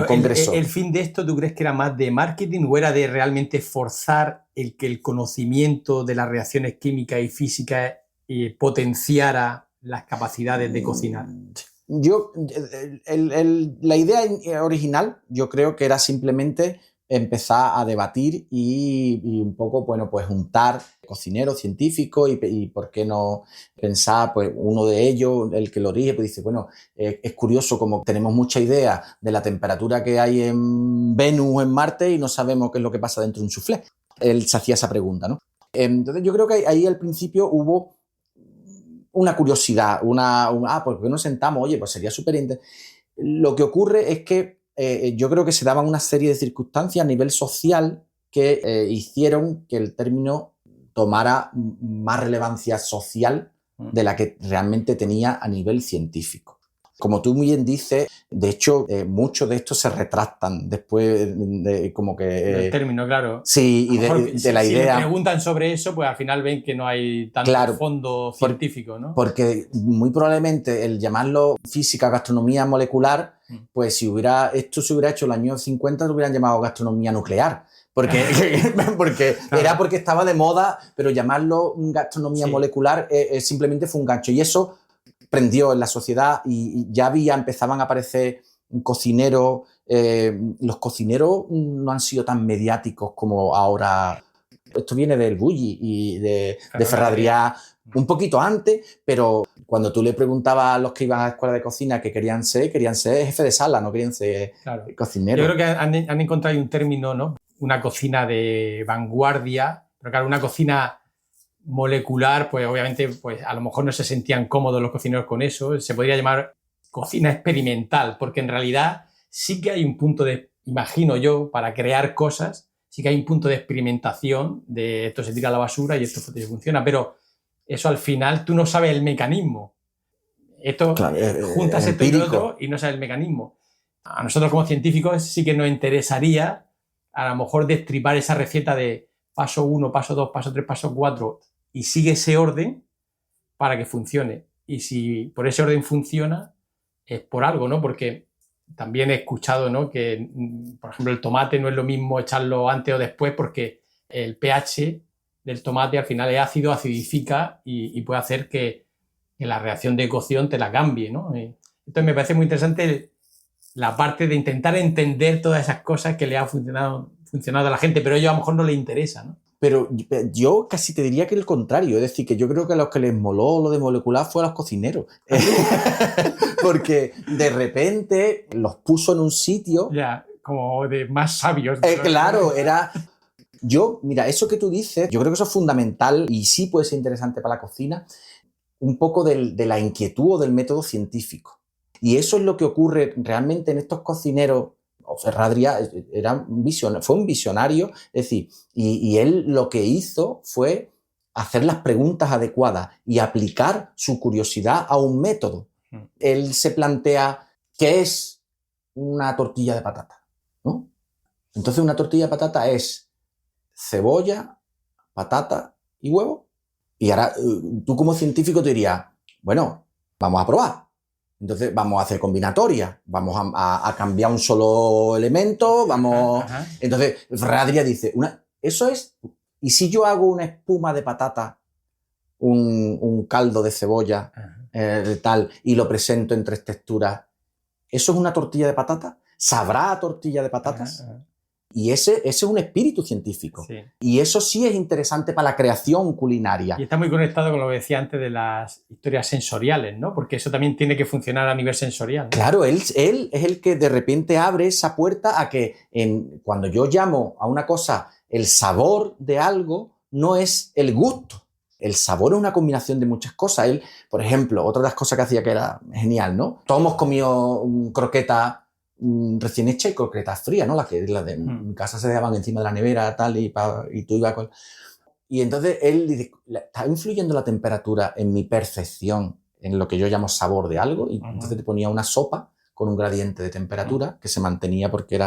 congreso? ¿El fin de esto tú crees que era más de marketing o era de realmente forzar que el conocimiento de las reacciones químicas y físicas potenciara las capacidades de cocinar? La idea original yo creo que era simplemente empezar a debatir y un poco, bueno, pues juntar cocineros, científicos y por qué no pensar, pues uno de ellos, el que lo rige, pues dice, bueno, es curioso como tenemos mucha idea de la temperatura que hay en Venus o en Marte y no sabemos qué es lo que pasa dentro de un soufflé. Él se hacía esa pregunta, ¿no? Entonces yo creo que ahí al principio hubo una curiosidad, ¿por qué nos sentamos? Oye, pues sería súper interesante. Lo que ocurre es que yo creo que se daban una serie de circunstancias a nivel social que hicieron que el término tomara más relevancia social de la que realmente tenía a nivel científico. Como tú muy bien dices, de hecho, muchos de estos se retractan después de como que... el término, claro. Sí, y de la idea... Si le preguntan sobre eso, pues al final ven que no hay tanto fondo científico, ¿no? Porque muy probablemente el llamarlo física, gastronomía molecular, pues si esto se hubiera hecho en los años 50, lo hubieran llamado gastronomía nuclear. Porque claro. Era porque estaba de moda, pero llamarlo gastronomía molecular simplemente fue un gancho. Y eso prendió en la sociedad y ya empezaban a aparecer cocineros. Los cocineros no han sido tan mediáticos como ahora. Esto viene del Bulli y de Ferradrià un poquito antes, pero cuando tú le preguntabas a los que iban a la escuela de cocina qué querían ser jefe de sala, no querían ser cocineros. Yo creo que han encontrado un término, ¿no? Una cocina de vanguardia, pero claro, una cocina molecular, pues obviamente pues a lo mejor no se sentían cómodos los cocineros con eso. Se podría llamar cocina experimental, porque en realidad sí que hay un punto de, imagino yo, para crear cosas, sí que hay un punto de experimentación, de esto se tira a la basura y esto funciona, pero eso al final tú no sabes el mecanismo. Esto juntas esto y lo otro y no sabes el mecanismo. A nosotros como científicos sí que nos interesaría a lo mejor destripar esa receta de paso 1, paso 2, paso 3, paso 4 y sigue ese orden para que funcione. Y si por ese orden funciona, es por algo, ¿no? Porque también he escuchado, ¿no?, que, por ejemplo, el tomate no es lo mismo echarlo antes o después porque el pH del tomate al final es ácido, acidifica y puede hacer que la reacción de cocción te la cambie, ¿no? Entonces me parece muy interesante la parte de intentar entender todas esas cosas que le ha funcionado a la gente, pero a ellos a lo mejor no les interesa, ¿no? Pero yo casi te diría que el contrario, es decir, que yo creo que a los que les moló lo de molecular fue a los cocineros. Porque de repente los puso en un sitio... Ya, como de más sabios. Claro, era... Mira, eso que tú dices, yo creo que eso es fundamental y sí puede ser interesante para la cocina, un poco de la inquietud o del método científico. Y eso es lo que ocurre realmente en estos cocineros. Ferradrià fue un visionario, es decir, y él lo que hizo fue hacer las preguntas adecuadas y aplicar su curiosidad a un método. Él se plantea qué es una tortilla de patata, ¿no? Entonces una tortilla de patata es cebolla, patata y huevo. Y ahora tú como científico te dirías, bueno, vamos a probar. Entonces vamos a hacer combinatorias, vamos a cambiar un solo elemento, vamos... Ajá. Entonces Ferradrià dice, eso es... ¿Y si yo hago una espuma de patata, un caldo de cebolla, tal, y lo presento en 3 texturas? ¿Eso es una tortilla de patata? ¿Sabrá a tortilla de patatas? Ajá. Y ese es un espíritu científico. Sí. Y eso sí es interesante para la creación culinaria. Y está muy conectado con lo que decía antes de las historias sensoriales, ¿no? Porque eso también tiene que funcionar a nivel sensorial, ¿no? Claro, él es el que de repente abre esa puerta a que cuando yo llamo a una cosa el sabor de algo, no es el gusto. El sabor es una combinación de muchas cosas. Él, por ejemplo, otra de las cosas que hacía que era genial, ¿no? Todos hemos comido croquetas recién hecha y croquetas frías, ¿no? Las de mi casa se dejaban encima de la nevera, tal, y tú ibas con... Y entonces él dice, ¿está influyendo la temperatura en mi percepción, en lo que yo llamo sabor de algo? Y entonces te ponía una sopa con un gradiente de temperatura que se mantenía porque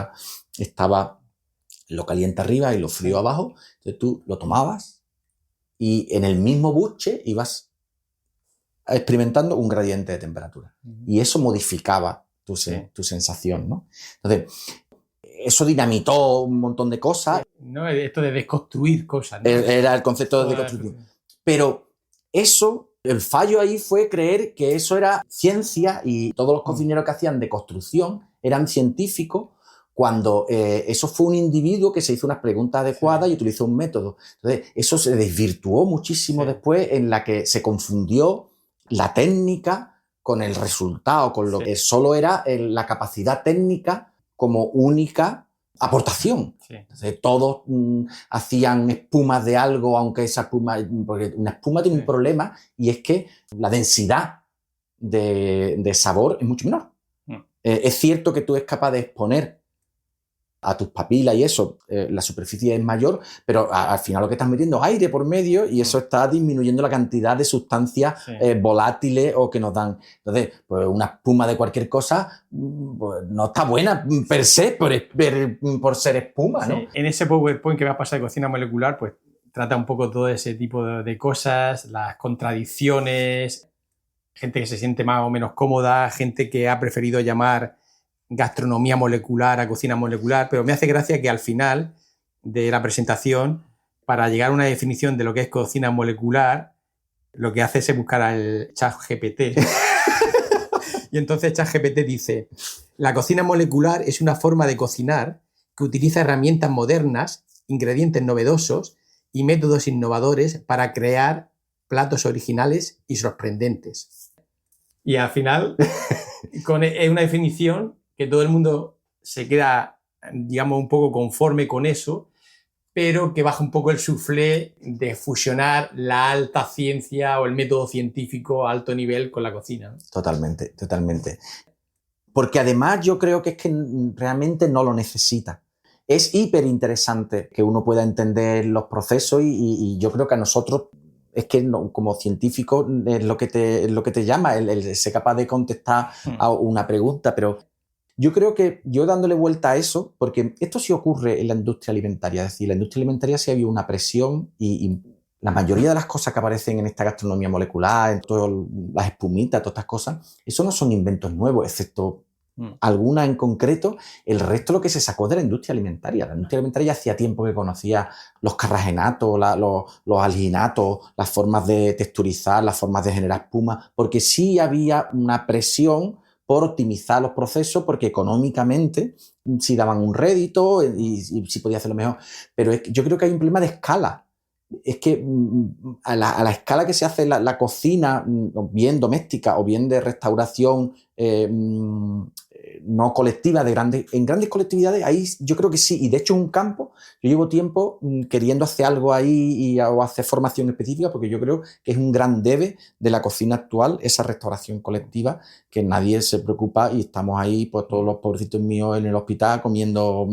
estaba lo caliente arriba y lo frío abajo. Entonces tú lo tomabas y en el mismo buche ibas experimentando un gradiente de temperatura. Y eso modificaba tu sensación, ¿no? Entonces, eso dinamitó un montón de cosas. No, esto de desconstruir cosas, ¿no? Era el concepto de desconstruir. Pero eso, el fallo ahí fue creer que eso era ciencia y todos los cocineros que hacían deconstrucción eran científicos cuando eso fue un individuo que se hizo unas preguntas adecuadas y utilizó un método. Entonces, eso se desvirtuó muchísimo después, en la que se confundió la técnica con el resultado, con lo que solo era la capacidad técnica como única aportación. Sí. Entonces, todos hacían espumas de algo, aunque esa espuma... Porque una espuma tiene un problema, y es que la densidad de sabor es mucho menor. Es cierto que tú eres capaz de exponer a tus papilas y eso, la superficie es mayor, pero al final lo que estás metiendo es aire por medio y eso está disminuyendo la cantidad de sustancias volátiles o que nos dan. Entonces, pues una espuma de cualquier cosa pues, no está buena per se, por ser espuma, ¿no? Sí. En ese PowerPoint que me has pasado de cocina molecular, pues trata un poco todo ese tipo de cosas, las contradicciones, gente que se siente más o menos cómoda, gente que ha preferido llamar gastronomía molecular a cocina molecular, pero me hace gracia que al final de la presentación, para llegar a una definición de lo que es cocina molecular, lo que hace es buscar al ChatGPT. Y entonces ChatGPT dice: la cocina molecular es una forma de cocinar que utiliza herramientas modernas, ingredientes novedosos y métodos innovadores para crear platos originales y sorprendentes. Y al final, es una definición que todo el mundo se queda, digamos, un poco conforme con eso, pero que baja un poco el suflé de fusionar la alta ciencia o el método científico a alto nivel con la cocina, ¿no? Totalmente, totalmente. Porque además yo creo que es que realmente no lo necesita. Es hiper interesante que uno pueda entender los procesos y yo creo que a nosotros es que como científico es lo que te llama, el ser capaz de contestar a una pregunta, pero yo creo que yo dándole vuelta a eso, porque esto sí ocurre en la industria alimentaria, es decir, la industria alimentaria sí había una presión y la mayoría de las cosas que aparecen en esta gastronomía molecular, en todas las espumitas, todas estas cosas, eso no son inventos nuevos, excepto algunas en concreto, el resto es lo que se sacó de la industria alimentaria. La industria alimentaria ya hacía tiempo que conocía los carragenatos, los alginatos, las formas de texturizar, las formas de generar espuma, porque sí había una presión por optimizar los procesos, porque económicamente sí daban un rédito y sí podía hacerlo mejor. Pero yo creo que hay un problema de escala. Es que a la escala que se hace la cocina, bien doméstica o bien de restauración no colectiva, en grandes colectividades, ahí yo creo que sí. Y de hecho es un campo, yo llevo tiempo queriendo hacer algo ahí o hacer formación específica, porque yo creo que es un gran debe de la cocina actual, esa restauración colectiva, que nadie se preocupa y estamos ahí, pues todos los pobrecitos míos en el hospital comiendo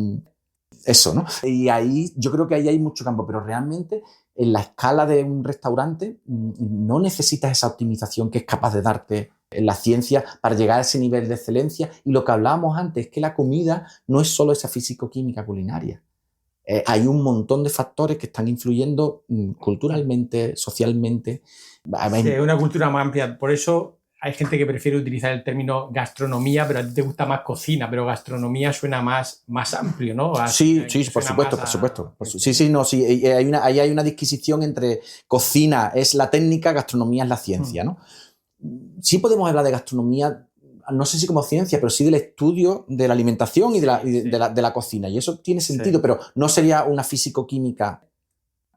eso, ¿no? Y ahí yo creo que ahí hay mucho campo, pero realmente en la escala de un restaurante no necesitas esa optimización que es capaz de darte la ciencia para llegar a ese nivel de excelencia. Y lo que hablábamos antes es que la comida no es solo esa físico-química culinaria. Hay un montón de factores que están influyendo culturalmente, socialmente. Sí, es una cultura más amplia. Por eso hay gente que prefiere utilizar el término gastronomía, pero a ti te gusta más cocina, pero gastronomía suena más amplio, ¿no? Sí, por supuesto. Sí, ahí hay una disquisición entre cocina es la técnica, gastronomía es la ciencia, ¿no? Sí podemos hablar de gastronomía, no sé si como ciencia, pero sí del estudio de la alimentación y de la cocina, y eso tiene sentido, pero no sería una físico-química.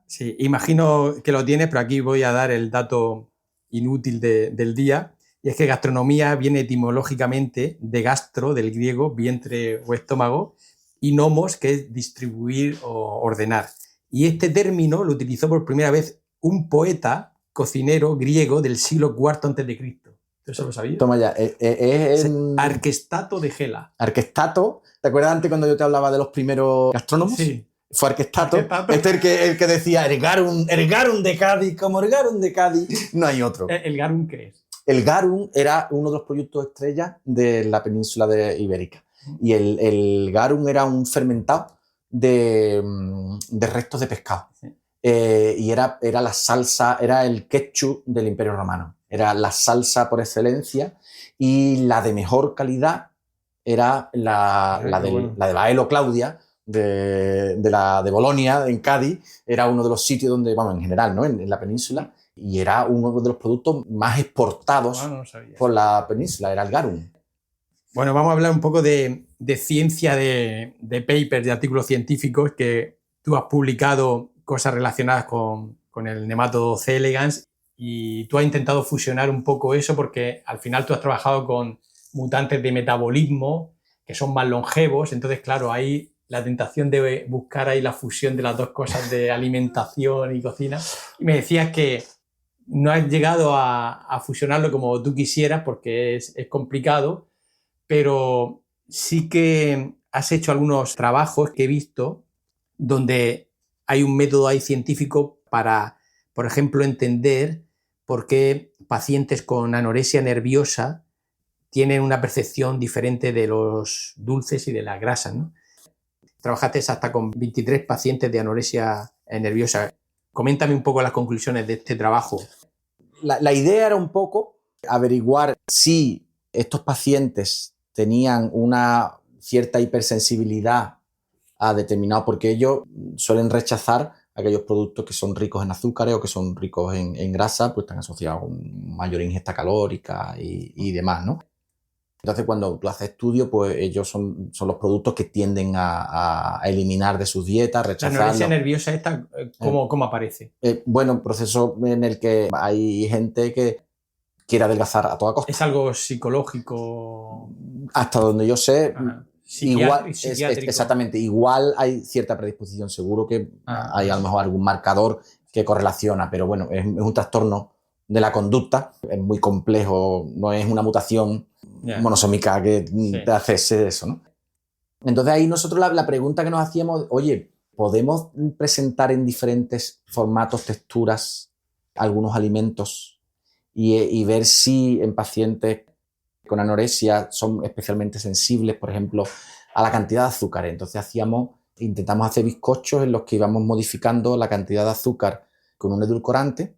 Sí, imagino que lo tienes, pero aquí voy a dar el dato inútil del día. Y es que gastronomía viene etimológicamente de gastro, del griego, vientre o estómago, y nomos, que es distribuir o ordenar. Y este término lo utilizó por primera vez un cocinero griego del siglo IV a.C. ¿Eso lo sabías? Toma ya. Arquestato de Gela. Arquestato. ¿Te acuerdas antes cuando yo te hablaba de los primeros gastrónomos? Sí. Fue Arquestato. Este es el que decía el garum de Cádiz, como el garum de Cádiz, no hay otro. ¿El garum qué es? El garum era uno de los proyectos estrella de la península ibérica. Y el garum era un fermentado de restos de pescado. Sí. Y era la salsa, era el ketchup del Imperio Romano. Era la salsa por excelencia y la de mejor calidad era la de Baelo Claudia, de Bolonia, en Cádiz. Era uno de los sitios donde, en general, ¿no? En la península. Y era uno de los productos más exportados por la península, era el garum. Bueno, vamos a hablar un poco de ciencia, de papers, de artículos científicos, que tú has publicado cosas relacionadas con el nematodo C. elegans y tú has intentado fusionar un poco eso porque al final tú has trabajado con mutantes de metabolismo que son más longevos, entonces claro, hay la tentación de buscar ahí la fusión de las dos cosas de alimentación y cocina. Y me decías que no has llegado a fusionarlo como tú quisieras porque es complicado, pero sí que has hecho algunos trabajos que he visto donde hay un método ahí científico para, por ejemplo, entender por qué pacientes con anorexia nerviosa tienen una percepción diferente de los dulces y de las grasas, ¿no? Trabajaste hasta con 23 pacientes de anorexia nerviosa. Coméntame un poco las conclusiones de este trabajo. La idea era un poco averiguar si estos pacientes tenían una cierta hipersensibilidad a determinados, porque ellos suelen rechazar aquellos productos que son ricos en azúcares o que son ricos en grasa, pues están asociados con mayor ingesta calórica y demás, ¿no? Entonces, cuando tú haces estudios, pues ellos son los productos que tienden a eliminar de sus dietas, rechazarlos. ¿La anorexia nerviosa esta cómo aparece? Bueno, un proceso en el que hay gente que quiere adelgazar a toda costa. ¿Es algo psicológico? Hasta donde yo sé, psiquiátrico. Exactamente, igual hay cierta predisposición. Seguro que hay a lo mejor algún marcador que correlaciona, pero bueno, es un trastorno de la conducta, es muy complejo, no es una mutación monosómica que te hace eso, ¿no? Entonces ahí nosotros la pregunta que nos hacíamos, oye, ¿podemos presentar en diferentes formatos, texturas, algunos alimentos y ver si en pacientes con anorexia son especialmente sensibles, por ejemplo, a la cantidad de azúcar? Entonces intentamos hacer bizcochos en los que íbamos modificando la cantidad de azúcar con un edulcorante,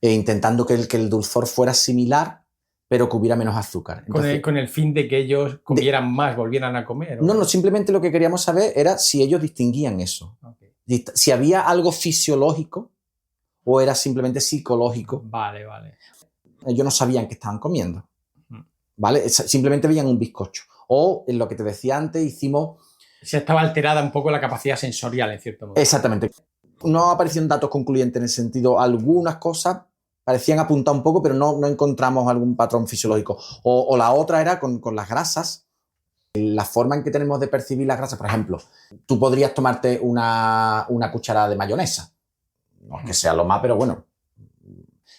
intentando que el dulzor fuera similar, pero que hubiera menos azúcar. Entonces, con el fin de que ellos comieran más, volvieran a comer. No, simplemente lo que queríamos saber era si ellos distinguían eso. Okay. Si había algo fisiológico o era simplemente psicológico. Vale. Ellos no sabían qué estaban comiendo. ¿Vale? Simplemente veían un bizcocho. O, en lo que te decía antes, hicimos... Se estaba alterada un poco la capacidad sensorial, en cierto modo. Exactamente. No aparecieron datos concluyentes en el sentido, algunas cosas parecían apuntar un poco, pero no encontramos algún patrón fisiológico. O la otra era con las grasas. La forma en que tenemos de percibir las grasas, por ejemplo, tú podrías tomarte una cucharada de mayonesa. No es que sea lo más, pero bueno.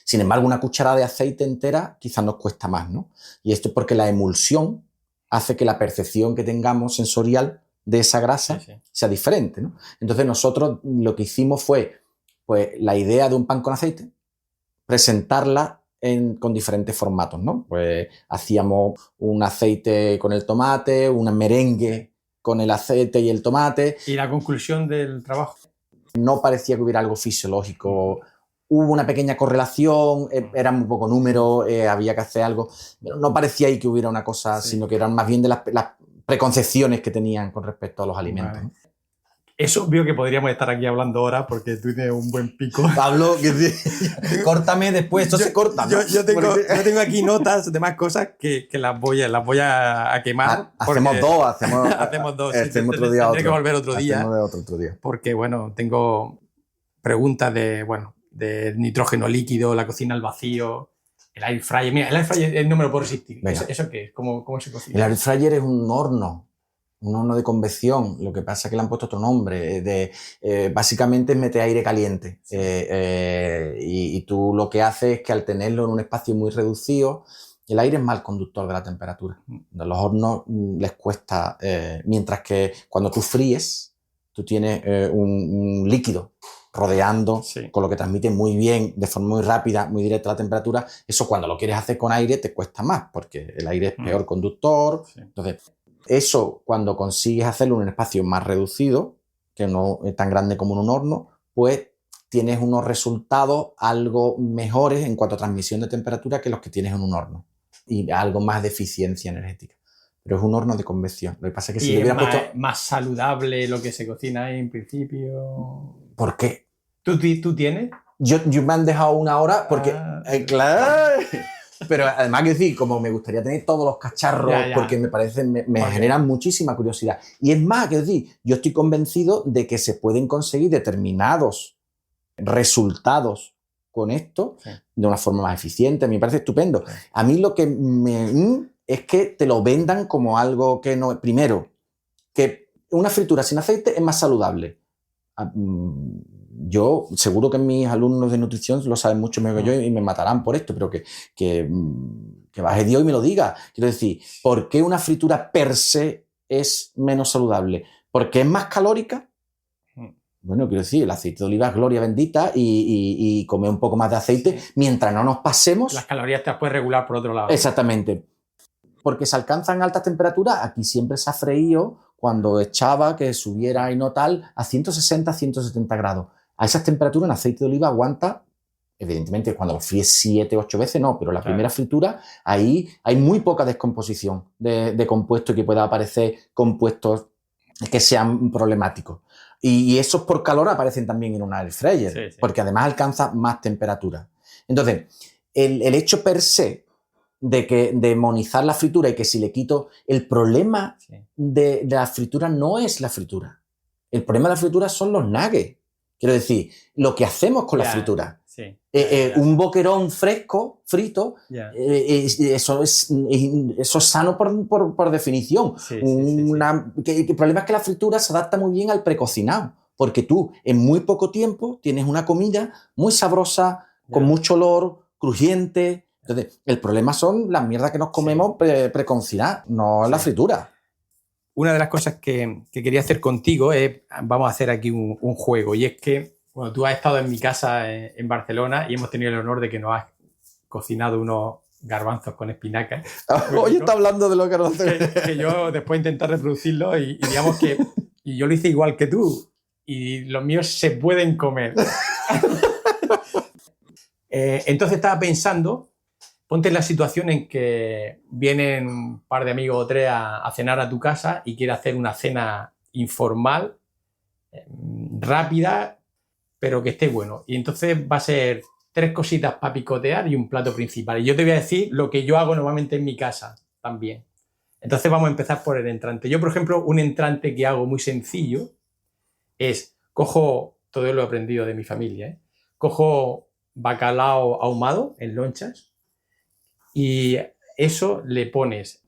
Sin embargo, una cucharada de aceite entera quizás nos cuesta más, ¿no? Y esto es porque la emulsión hace que la percepción que tengamos sensorial de esa grasa sea diferente, ¿no? Entonces nosotros lo que hicimos fue, pues, la idea de un pan con aceite, presentarla con diferentes formatos, ¿no? Pues hacíamos un aceite con el tomate, un merengue con el aceite y el tomate. ¿Y la conclusión del trabajo? No parecía que hubiera algo fisiológico. Hubo una pequeña correlación, era muy poco número, había que hacer algo. Pero no parecía ahí que hubiera una cosa, sino que eran más bien de las preconcepciones que tenían con respecto a los alimentos. Vale. Es obvio que podríamos estar aquí hablando ahora porque tú tienes un buen pico. Pablo, córtame después, esto se corta, ¿no? Yo tengo aquí notas de más cosas que las voy a quemar. Hacemos dos. Hacemos dos. Hacemos otro día. Tendré que volver otro día. Otro día. Porque, bueno, tengo preguntas de nitrógeno líquido, la cocina al vacío, el air fryer. Mira, el air fryer no me lo puedo resistir. ¿Eso qué es? ¿Cómo se cocina? El air fryer es un horno de convección. Lo que pasa es que le han puesto otro nombre. Básicamente es meter aire caliente. Sí. Y tú lo que haces es que al tenerlo en un espacio muy reducido, el aire es mal conductor de la temperatura. A los hornos les cuesta, mientras que cuando tú fríes, tú tienes un líquido rodeando, con lo que transmite muy bien, de forma muy rápida, muy directa la temperatura. Eso cuando lo quieres hacer con aire te cuesta más, porque el aire es peor conductor. Sí. Entonces, eso cuando consigues hacerlo en un espacio más reducido, que no es tan grande como en un horno, pues tienes unos resultados algo mejores en cuanto a transmisión de temperatura que los que tienes en un horno. Y algo más de eficiencia energética. Pero es un horno de convección. Lo que pasa es que si le hubieras puesto... más saludable lo que se cocina ahí en principio. ¿Por qué? ¿Tú tienes? Yo me han dejado una hora porque... claro. Pero además, quiero decir, como me gustaría tener todos los cacharros, porque me generan muchísima curiosidad. Y es más, quiero decir, yo estoy convencido de que se pueden conseguir determinados resultados con esto de una forma más eficiente. Me parece estupendo. A mí lo que es que te lo vendan como algo que no... Primero, que una fritura sin aceite es más saludable. Yo, seguro que mis alumnos de nutrición lo saben mucho mejor que yo y me matarán por esto, pero que baje Dios y me lo diga. Quiero decir, ¿por qué una fritura per se es menos saludable? ¿Porque es más calórica? Bueno, quiero decir, el aceite de oliva es gloria bendita y comer un poco más de aceite mientras no nos pasemos. Las calorías te las puedes regular por otro lado. Exactamente. Porque se alcanzan altas temperaturas, aquí siempre se ha freído cuando echaba que subiera y no tal, a 160, 170 grados. A esas temperaturas en aceite de oliva aguanta, evidentemente cuando lo fríes 7, 8 veces no, pero la primera fritura, ahí hay muy poca descomposición de compuestos que pueda aparecer compuestos que sean problemáticos. Y esos por calor aparecen también en una air fryer, porque además alcanza más temperatura. Entonces, el hecho per se de demonizar la fritura y que si le quito... El problema de la fritura no es la fritura. El problema de la fritura son los nuggets. Quiero decir, lo que hacemos con la fritura. Un boquerón fresco, frito, eso es sano por definición. El problema es que la fritura se adapta muy bien al precocinado, porque tú en muy poco tiempo tienes una comida muy sabrosa, con mucho olor, crujiente. Entonces, el problema son las mierdas que nos comemos precocinadas, no la fritura. Una de las cosas que quería hacer contigo es, vamos a hacer aquí un juego, y es que bueno, tú has estado en mi casa en Barcelona y hemos tenido el honor de que nos has cocinado unos garbanzos con espinacas. Hoy está hablando de los garbanzos. Que yo después intenté reproducirlo y digamos que y yo lo hice igual que tú y los míos se pueden comer. Entonces estaba pensando, ponte en la situación en que vienen un par de amigos o tres a cenar a tu casa y quieres hacer una cena informal, rápida, pero que esté bueno. Y entonces va a ser 3 cositas para picotear y un plato principal. Y yo te voy a decir lo que yo hago normalmente en mi casa también. Entonces vamos a empezar por el entrante. Yo, por ejemplo, un entrante que hago muy sencillo es, cojo, todo lo he aprendido de mi familia, cojo bacalao ahumado en lonchas y eso le pones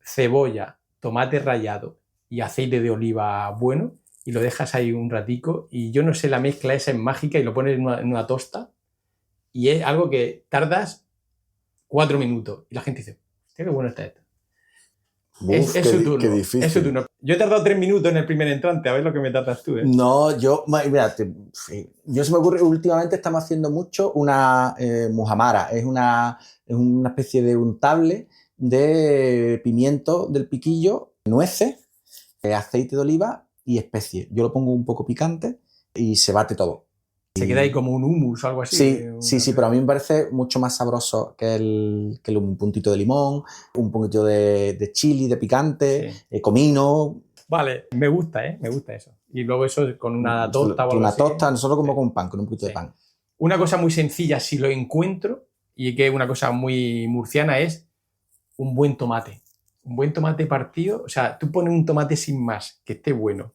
cebolla, tomate rallado y aceite de oliva bueno y lo dejas ahí un ratico y yo no sé, la mezcla esa es mágica y lo pones en una tosta y es algo que tardas 4 minutos y la gente dice, hostia, qué bueno está esto. Es su turno. Qué difícil. Es su turno. Yo he tardado 3 minutos en el primer entrante, a ver lo que me tardas tú. No, mira, yo se me ocurre, últimamente estamos haciendo mucho una muhamara, es una especie de untable de pimiento del piquillo, nueces, aceite de oliva y especies. Yo lo pongo un poco picante y se bate todo. Se queda ahí como un hummus o algo así. Sí, pero a mí me parece mucho más sabroso que un puntito de limón, un poquito de chili, de picante, comino. Vale, me gusta eso. Y luego eso con una tosta o algo una así. Tosta, nosotros como con un pan, con un poquito de pan. Una cosa muy sencilla, si lo encuentro, y que es una cosa muy murciana, es un buen tomate. Un buen tomate partido, o sea, tú pones un tomate sin más, que esté bueno,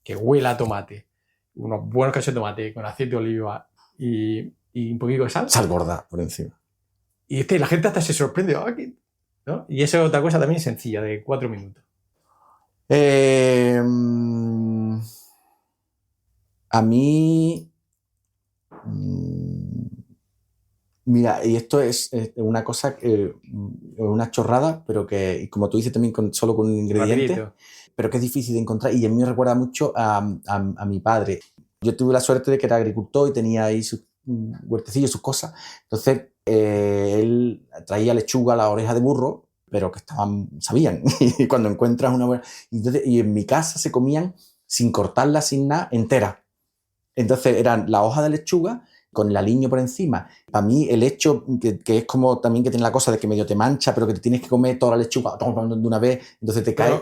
que huela a tomate, unos buenos cachos de tomate con aceite de oliva y un poquito de sal. Sal gorda por encima. Y la gente hasta se sorprende, ¿no? Y eso es otra cosa también sencilla, de 4 minutos. A mí... Mira, y esto es una cosa, una chorrada, pero que, como tú dices, también solo con un ingrediente, rapidito, pero que es difícil de encontrar y a mí me recuerda mucho a mi padre. Yo tuve la suerte de que era agricultor y tenía ahí sus huertecillos, sus cosas. Entonces, él traía lechuga a la oreja de burro, pero que sabían. Y cuando encuentras una buena... y en mi casa se comían sin cortarla, sin nada, entera. Entonces, eran la hoja de lechuga con el aliño por encima. Para mí, el hecho que es como también que tiene la cosa de que medio te mancha, pero que te tienes que comer toda la lechuga de una vez, entonces te cae...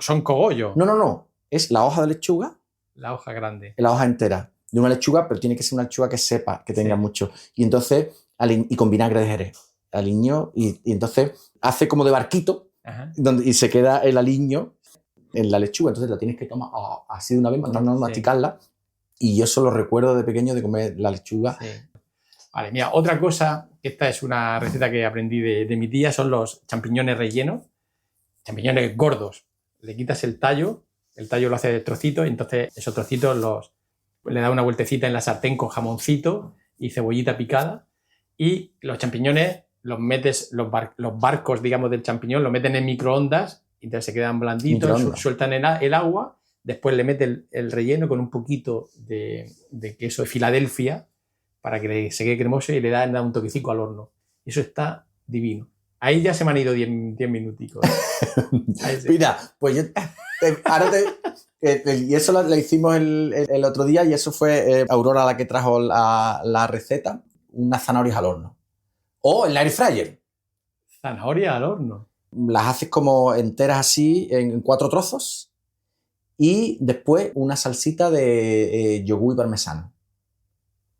¿Son cogollos? No. Es la hoja de lechuga. La hoja grande. La hoja entera de una lechuga, pero tiene que ser una lechuga que sepa, que tenga mucho. Y entonces, y con vinagre de Jerez. Aliño, y entonces hace como de barquito, y se queda el aliño en la lechuga. Entonces la tienes que tomar así de una vez, no masticarla. Y yo solo recuerdo de pequeño de comer la lechuga. Sí. Vale, mira, otra cosa, esta es una receta que aprendí de mi tía, son los champiñones rellenos, champiñones gordos. Le quitas el tallo lo hace de trocitos, y entonces esos trocitos le da una vueltecita en la sartén con jamoncito y cebollita picada, y los champiñones los metes, los barcos, digamos, del champiñón, los meten en microondas y entonces se quedan blanditos, Microondas. sueltan el agua, después le mete el relleno con un poquito de queso de Filadelfia para que se quede cremoso y le da un toquecito al horno. Eso está divino. Ahí ya se me han ido 10 minuticos. Mira, pues yo ahora y eso lo hicimos el otro día y eso fue Aurora la que trajo la receta, unas zanahorias al horno. O el air fryer. Zanahoria al horno. Las haces como enteras así en 4 trozos y después una salsita de yogur y parmesano.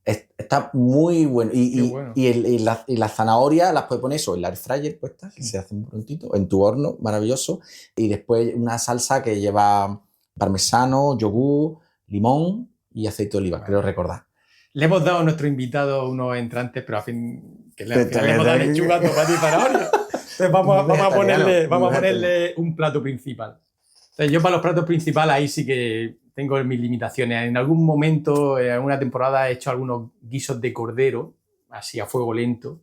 Está muy bueno. Bueno. Y las zanahorias las puedes poner eso en la air fryer puestas, que se hacen prontito, en tu horno, maravilloso. Y después una salsa que lleva parmesano, yogur, limón y aceite de oliva, creo recordar. Le hemos dado a nuestro invitado unos entrantes, pero a fin que le hemos dado lechuga, tomate y zanahoria. Entonces vamos a ponerle un plato principal. Entonces yo para los platos principales ahí sí que tengo mis limitaciones. En algún momento, en alguna temporada, he hecho algunos guisos de cordero, así a fuego lento.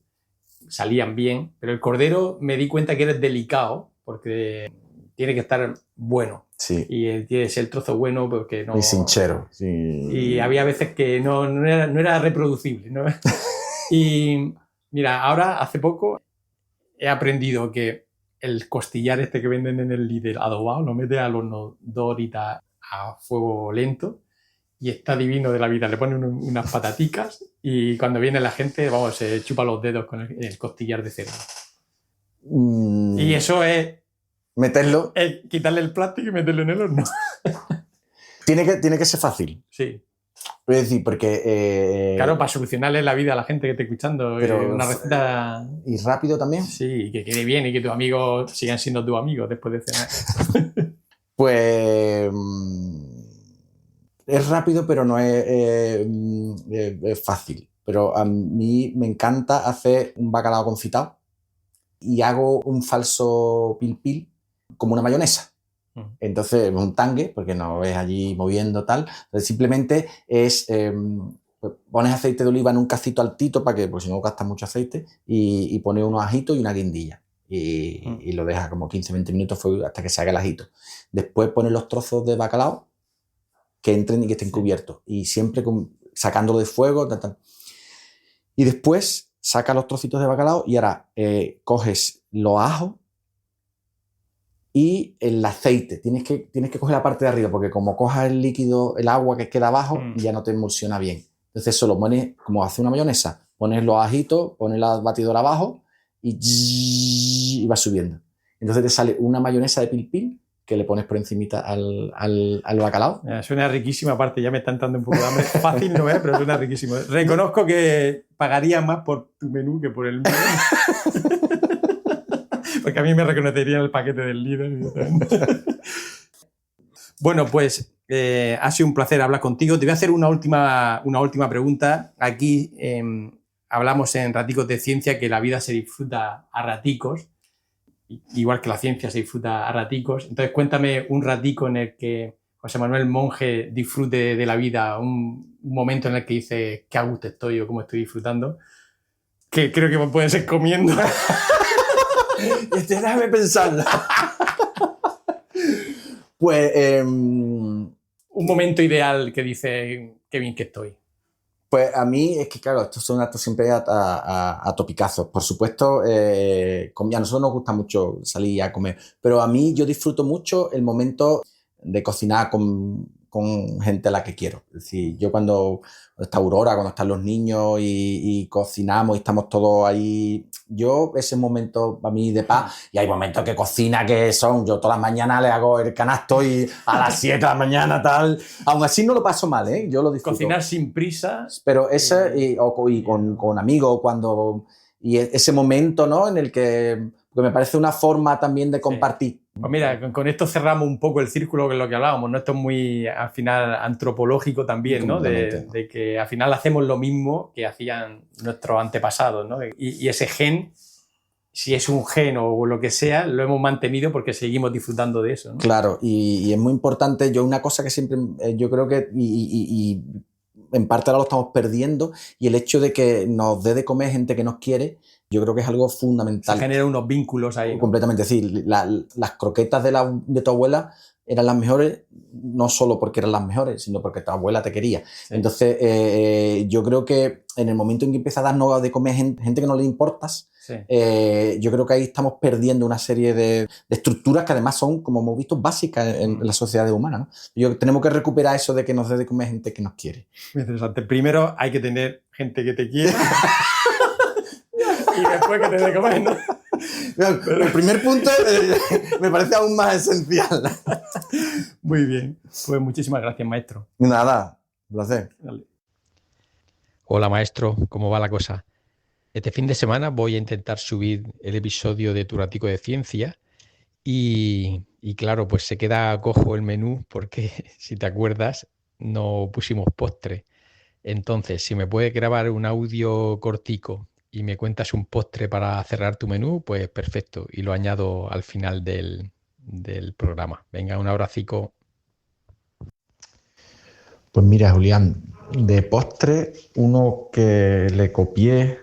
Salían bien, pero el cordero me di cuenta que era delicado porque tiene que estar bueno. Sí. Y tiene que ser el trozo bueno porque no... Y sinchero. Sí. Y había veces que no era reproducible, ¿no? Y mira, ahora hace poco he aprendido que el costillar este que venden en el Lidl adobado lo metes al horno 2 horitas a fuego lento y está divino de la vida. Le ponen unas pataticas y cuando viene la gente, vamos, se chupa los dedos con el costillar de cerdo. Y eso es... meterlo. Quitarle el plástico y meterlo en el horno. Tiene que ser fácil. Sí. Es decir, porque... claro, para solucionarle la vida a la gente que esté escuchando. Pero, una receta... ¿Y rápido también? Sí, que quede bien y que tus amigos sigan siendo tus amigos después de cenar. Pues... es rápido, pero no es fácil. Pero a mí me encanta hacer un bacalao confitado y hago un falso pil-pil como una mayonesa. Entonces es un tangue, porque no ves allí moviendo tal. Entonces simplemente es... pones aceite de oliva en un cacito altito para que, pues si no gastas mucho aceite, y pones unos ajitos y una guindilla. Y lo dejas como 15-20 minutos hasta que se haga el ajito. Después pones los trozos de bacalao que entren y que estén cubiertos. Y siempre sacándolo de fuego. Y después sacas los trocitos de bacalao y ahora coges los ajos y el aceite. Tienes que coger la parte de arriba porque como cojas el líquido, el agua que queda abajo, ya no te emulsiona bien. Entonces eso lo pones como hace una mayonesa. Pones los ajitos, pones la batidora abajo y va subiendo. Entonces te sale una mayonesa de pil-pil que le pones por encimita al bacalao. Suena riquísima, aparte ya me está entrando un poco de hambre. Fácil no es, pero suena riquísimo. Reconozco que pagaría más por tu menú que por el mío. Porque a mí me reconocerían el paquete del Lidl. Bueno, pues ha sido un placer hablar contigo. Te voy a hacer una última pregunta. Aquí hablamos en Raticos de Ciencia que la vida se disfruta a raticos, igual que la ciencia se disfruta a raticos. Entonces cuéntame un ratico en el que José Manuel Monge disfrute de la vida, un momento en el que dice qué a gusto estoy o cómo estoy disfrutando, que creo que puede ser comiendo. Déjame pensarlo. Pues... un momento ideal que dice qué bien que estoy. Pues a mí es que, claro, estos son actos siempre a topicazos. Por supuesto, a nosotros nos gusta mucho salir a comer, pero a mí yo disfruto mucho el momento de cocinar con gente a la que quiero. Es decir, yo cuando está Aurora, cuando están los niños y cocinamos y estamos todos ahí, yo ese momento para mí de paz, y hay momentos que cocina que son, yo todas las mañanas le hago el canasto y a las 7 de la mañana tal, aún así no lo paso mal, yo lo disfruto. Cocinar sin prisa. Pero ese, y con amigos, y ese momento, ¿no? En el que, porque me parece una forma también de compartir. Pues mira, con esto cerramos un poco el círculo que es lo que hablábamos, ¿no? Esto es muy, al final, antropológico también, ¿no? De que al final hacemos lo mismo que hacían nuestros antepasados, ¿no? Y ese gen, si es un gen o lo que sea, lo hemos mantenido porque seguimos disfrutando de eso, ¿no? Claro, y es muy importante. Yo una cosa que siempre, yo creo que, y en parte ahora lo estamos perdiendo, y el hecho de que nos dé de comer gente que nos quiere, Yo creo que es algo fundamental. Se generan unos vínculos ahí, ¿no? Completamente, sí. Las croquetas de tu abuela eran las mejores, no solo porque eran las mejores, sino porque tu abuela te quería. Sí. Entonces, yo creo que en el momento en que empieza a darnos de comer gente que no le importas, sí. Yo creo que ahí estamos perdiendo una serie de estructuras que además son, como hemos visto, básicas en la sociedad humana, ¿no? Tenemos que recuperar eso de que nos dé de comer gente que nos quiere. Muy interesante. Primero hay que tener gente que te quiera y después que te dé de comer, ¿no? Pero el primer punto me parece aún más esencial. Muy bien. Pues muchísimas gracias, maestro. Nada, un placer. Dale. Hola, maestro. ¿Cómo va la cosa? Este fin de semana voy a intentar subir el episodio de Tu Ratico de Ciencia y claro, pues se queda cojo el menú porque, si te acuerdas, no pusimos postre. Entonces, si me puedes grabar un audio cortico y me cuentas un postre para cerrar tu menú, pues perfecto. Y lo añado al final del programa. Venga, un abracico. Pues mira, Julián, de postre, uno que le copié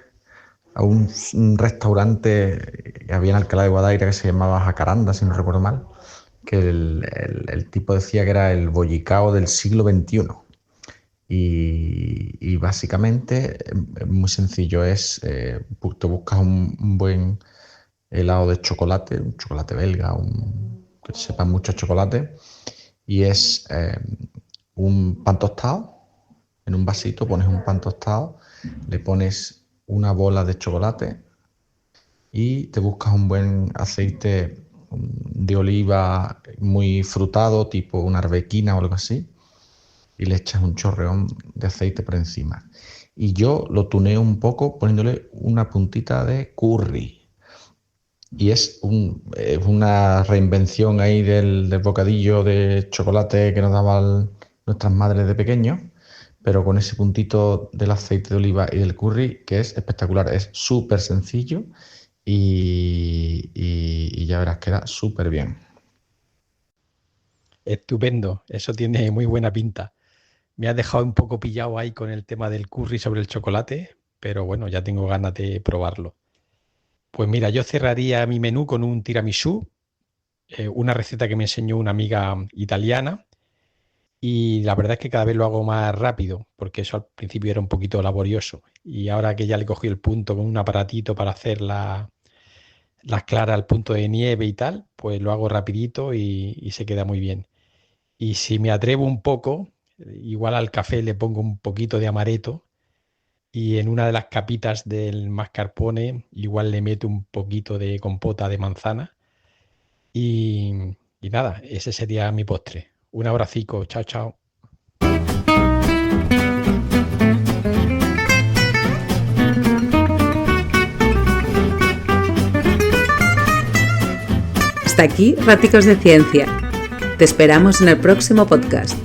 a un restaurante que había en Alcalá de Guadaira que se llamaba Jacaranda, si no recuerdo mal, que el tipo decía que era el bollicao del siglo XXI. Y básicamente es muy sencillo, te buscas un buen helado de chocolate, un chocolate belga, que sepa mucho chocolate, y es un pan tostado. En un vasito pones un pan tostado, le pones una bola de chocolate y te buscas un buen aceite de oliva muy frutado, tipo una arbequina o algo así, y le echas un chorreón de aceite por encima. Y yo lo tuneo un poco poniéndole una puntita de curry. Y es una reinvención ahí del bocadillo de chocolate que nos daban nuestras madres de pequeños, pero con ese puntito del aceite de oliva y del curry, que es espectacular. Es súper sencillo y ya verás, queda súper bien. Estupendo, eso tiene muy buena pinta. Me has dejado un poco pillado ahí con el tema del curry sobre el chocolate, pero bueno, ya tengo ganas de probarlo. Pues mira, yo cerraría mi menú con un tiramisú, una receta que me enseñó una amiga italiana, y la verdad es que cada vez lo hago más rápido, porque eso al principio era un poquito laborioso, y ahora que ya le cogí el punto con un aparatito para hacer las claras al punto de nieve y tal, pues lo hago rapidito y se queda muy bien. Y si me atrevo un poco, igual al café le pongo un poquito de amaretto y en una de las capitas del mascarpone igual le meto un poquito de compota de manzana y nada, ese sería mi postre. Un abracico, chao, chao. Hasta aquí Raticos de Ciencia. Te esperamos en el próximo podcast.